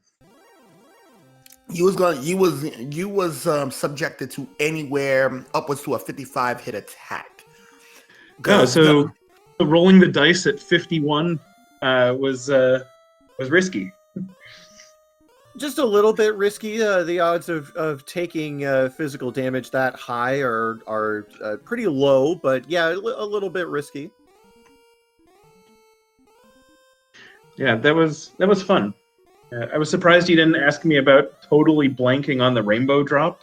You was subjected to anywhere upwards to a 55 hit attack. Oh, so rolling the dice at 51 was risky. Just a little bit risky. The odds of taking physical damage that high are pretty low, but yeah, a little bit risky. Yeah, that was fun. I was surprised you didn't ask me about totally blanking on the rainbow drop.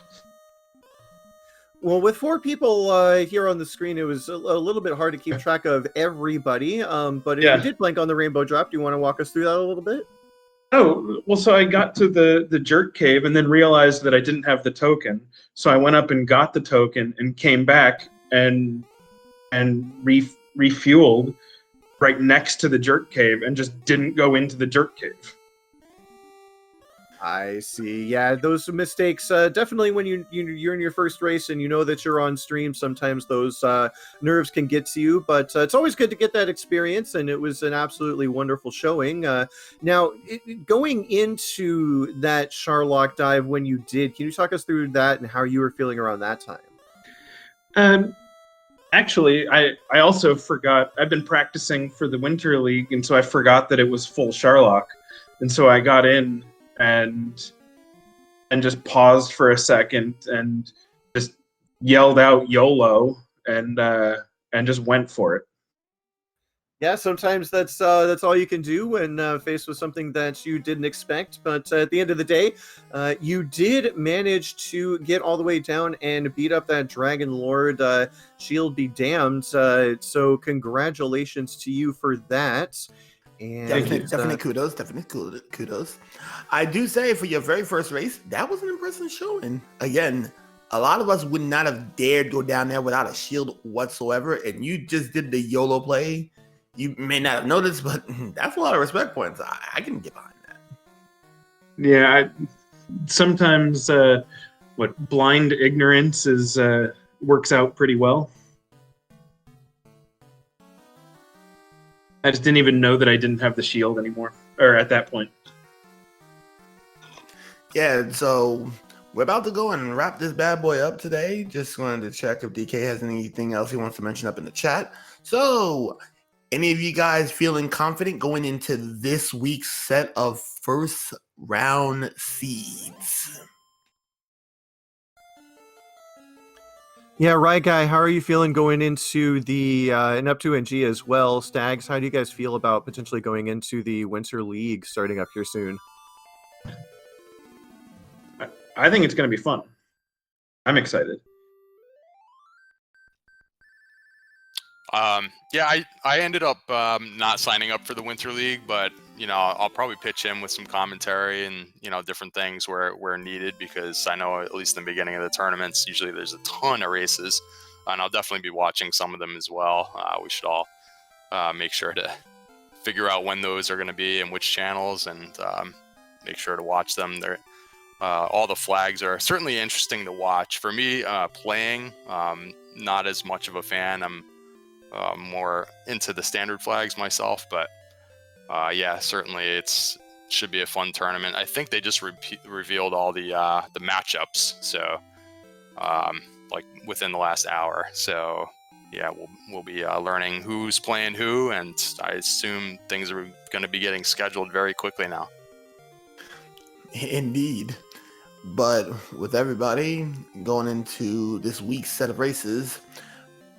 Well, with 4 people here on the screen, it was a little bit hard to keep track of everybody. But if you did blank on the rainbow drop, do you want to walk us through that a little bit? Oh, well, so I got to the jerk cave and then realized that I didn't have the token. So I went up and got the token and came back and refueled right next to the jerk cave and just didn't go into the jerk cave. I see. Yeah, those mistakes definitely when you're in your first race and you know that you're on stream, sometimes those nerves can get to you. But it's always good to get that experience, and it was an absolutely wonderful showing. Now, going into that Sharlock dive when you did, can you talk us through that and how you were feeling around that time? Actually, I also forgot. I've been practicing for the Winter League, and so I forgot that it was full Sharlock, and so I got in and just paused for a second and just yelled out YOLO and just went for it. Yeah, sometimes that's all you can do when faced with something that you didn't expect. But at the end of the day, you did manage to get all the way down and beat up that Dragon Lord. Shield be damned. So congratulations to you for that. And Definitely kudos. I do say for your very first race, that was an impressive showing. Again, a lot of us would not have dared go down there without a shield whatsoever, and you just did the YOLO play. You may not have noticed, but that's a lot of respect points. I can get behind that. Yeah, sometimes blind ignorance is works out pretty well. I just didn't even know that I didn't have the shield anymore, or at that point. Yeah, so we're about to go and wrap this bad boy up today. Just wanted to check if DK has anything else he wants to mention up in the chat. So, any of you guys feeling confident going into this week's set of first round seeds? yeah, right, guy. How are you feeling going into the and up to NG as well? Stags, how do you guys feel about potentially going into the Winter League starting up here soon? I think it's going to be fun. I'm excited. Yeah, I ended up not signing up for the Winter League, but I'll probably pitch in with some commentary and different things where needed, because I know at least in the beginning of the tournaments usually there's a ton of races, and I'll definitely be watching some of them as well. We should all make sure to figure out when those are going to be and which channels, and make sure to watch them. They're all the flags are certainly interesting to watch. For me, playing, not as much of a fan. I'm more into the standard flags myself, but yeah, certainly should be a fun tournament. I think they just revealed all the matchups, so like within the last hour. So yeah, we'll be learning who's playing who, and I assume things are going to be getting scheduled very quickly now. Indeed. But with everybody going into this week's set of races,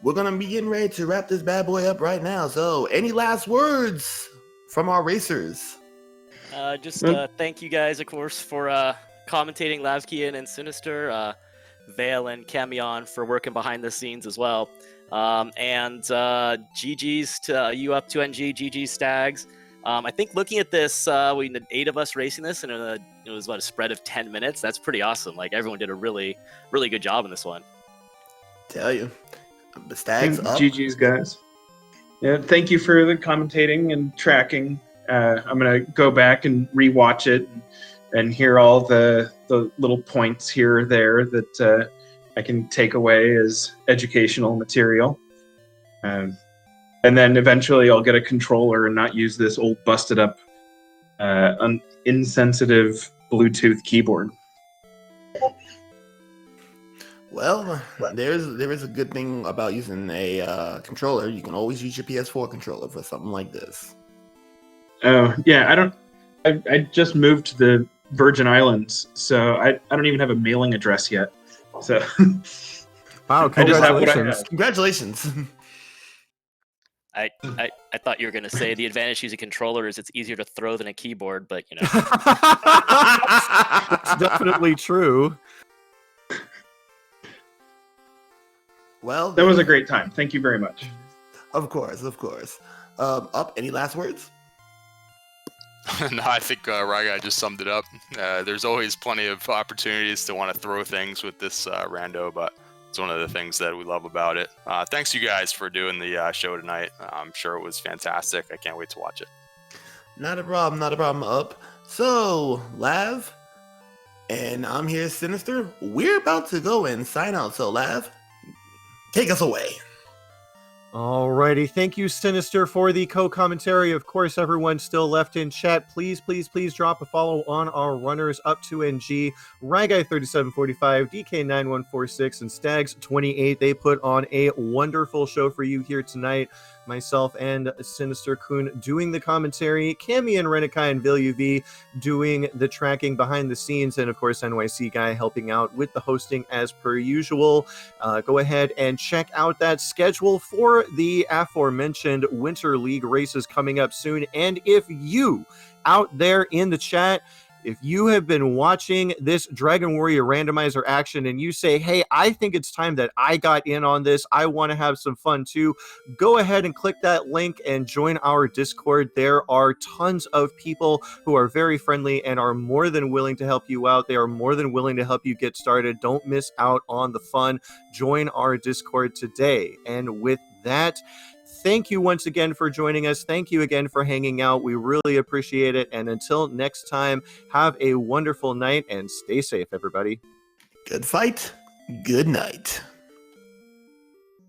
we're going to be getting ready to wrap this bad boy up right now. So any last words from our racers? Just thank you guys, of course, for commentating, Lavkian and Sinister, Vale and Camion for working behind the scenes as well. And GG's to you up to NG, GG's Stags. I think looking at this, we had 8 of us racing this, and it was about a spread of 10 minutes. That's pretty awesome. Like, everyone did a really, really good job in this one. Tell you. The Stags up. GG's, guys. Yeah, thank you for the commentating and tracking. I'm going to go back and rewatch it and hear all the little points here or there that I can take away as educational material. And then eventually I'll get a controller and not use this old busted up insensitive Bluetooth keyboard. Well, there is a good thing about using a controller. You can always use your PS4 controller for something like this. Oh, yeah, I just moved to the Virgin Islands, so I don't even have a mailing address yet. So Wow, I just have what I congratulations. have. Congratulations. I thought you were going to say the advantage to use a controller is it's easier to throw than a keyboard, but That's definitely true. Well, That was a great time. Thank you very much. of course. Up, any last words? No, I think Ragai just summed it up. There's always plenty of opportunities to want to throw things with this rando, but it's one of the things that we love about it. Thanks you guys for doing the show tonight. I'm sure it was fantastic. I can't wait to watch it. Not a problem, Up. So, Lav, and I'm here, Sinister. We're about to go and sign out. So, Lav, take us away. Alrighty, thank you, Sinister, for the co-commentary. Of course, everyone still left in chat. Please drop a follow on our runners up to NG, Ragai3745, DK9146, and Stags28. They put on a wonderful show for you here tonight. Myself and Sinister Kun doing the commentary, Cami and Renikai and VilUV doing the tracking behind the scenes, and of course NYC Guy helping out with the hosting as per usual. Go ahead and check out that schedule for the aforementioned Winter League races coming up soon. And if you out there in the chat, if you have been watching this Dragon Warrior randomizer action and you say, hey, I think it's time that I got in on this, I want to have some fun too, go ahead and click that link and join our Discord. There are tons of people who are very friendly and are more than willing to help you out. They are more than willing to help you get started. Don't miss out on the fun. Join our Discord today. And with that, thank you once again for joining us. Thank you again for hanging out. We really appreciate it. And until next time, have a wonderful night and stay safe, everybody. Good fight. Good night.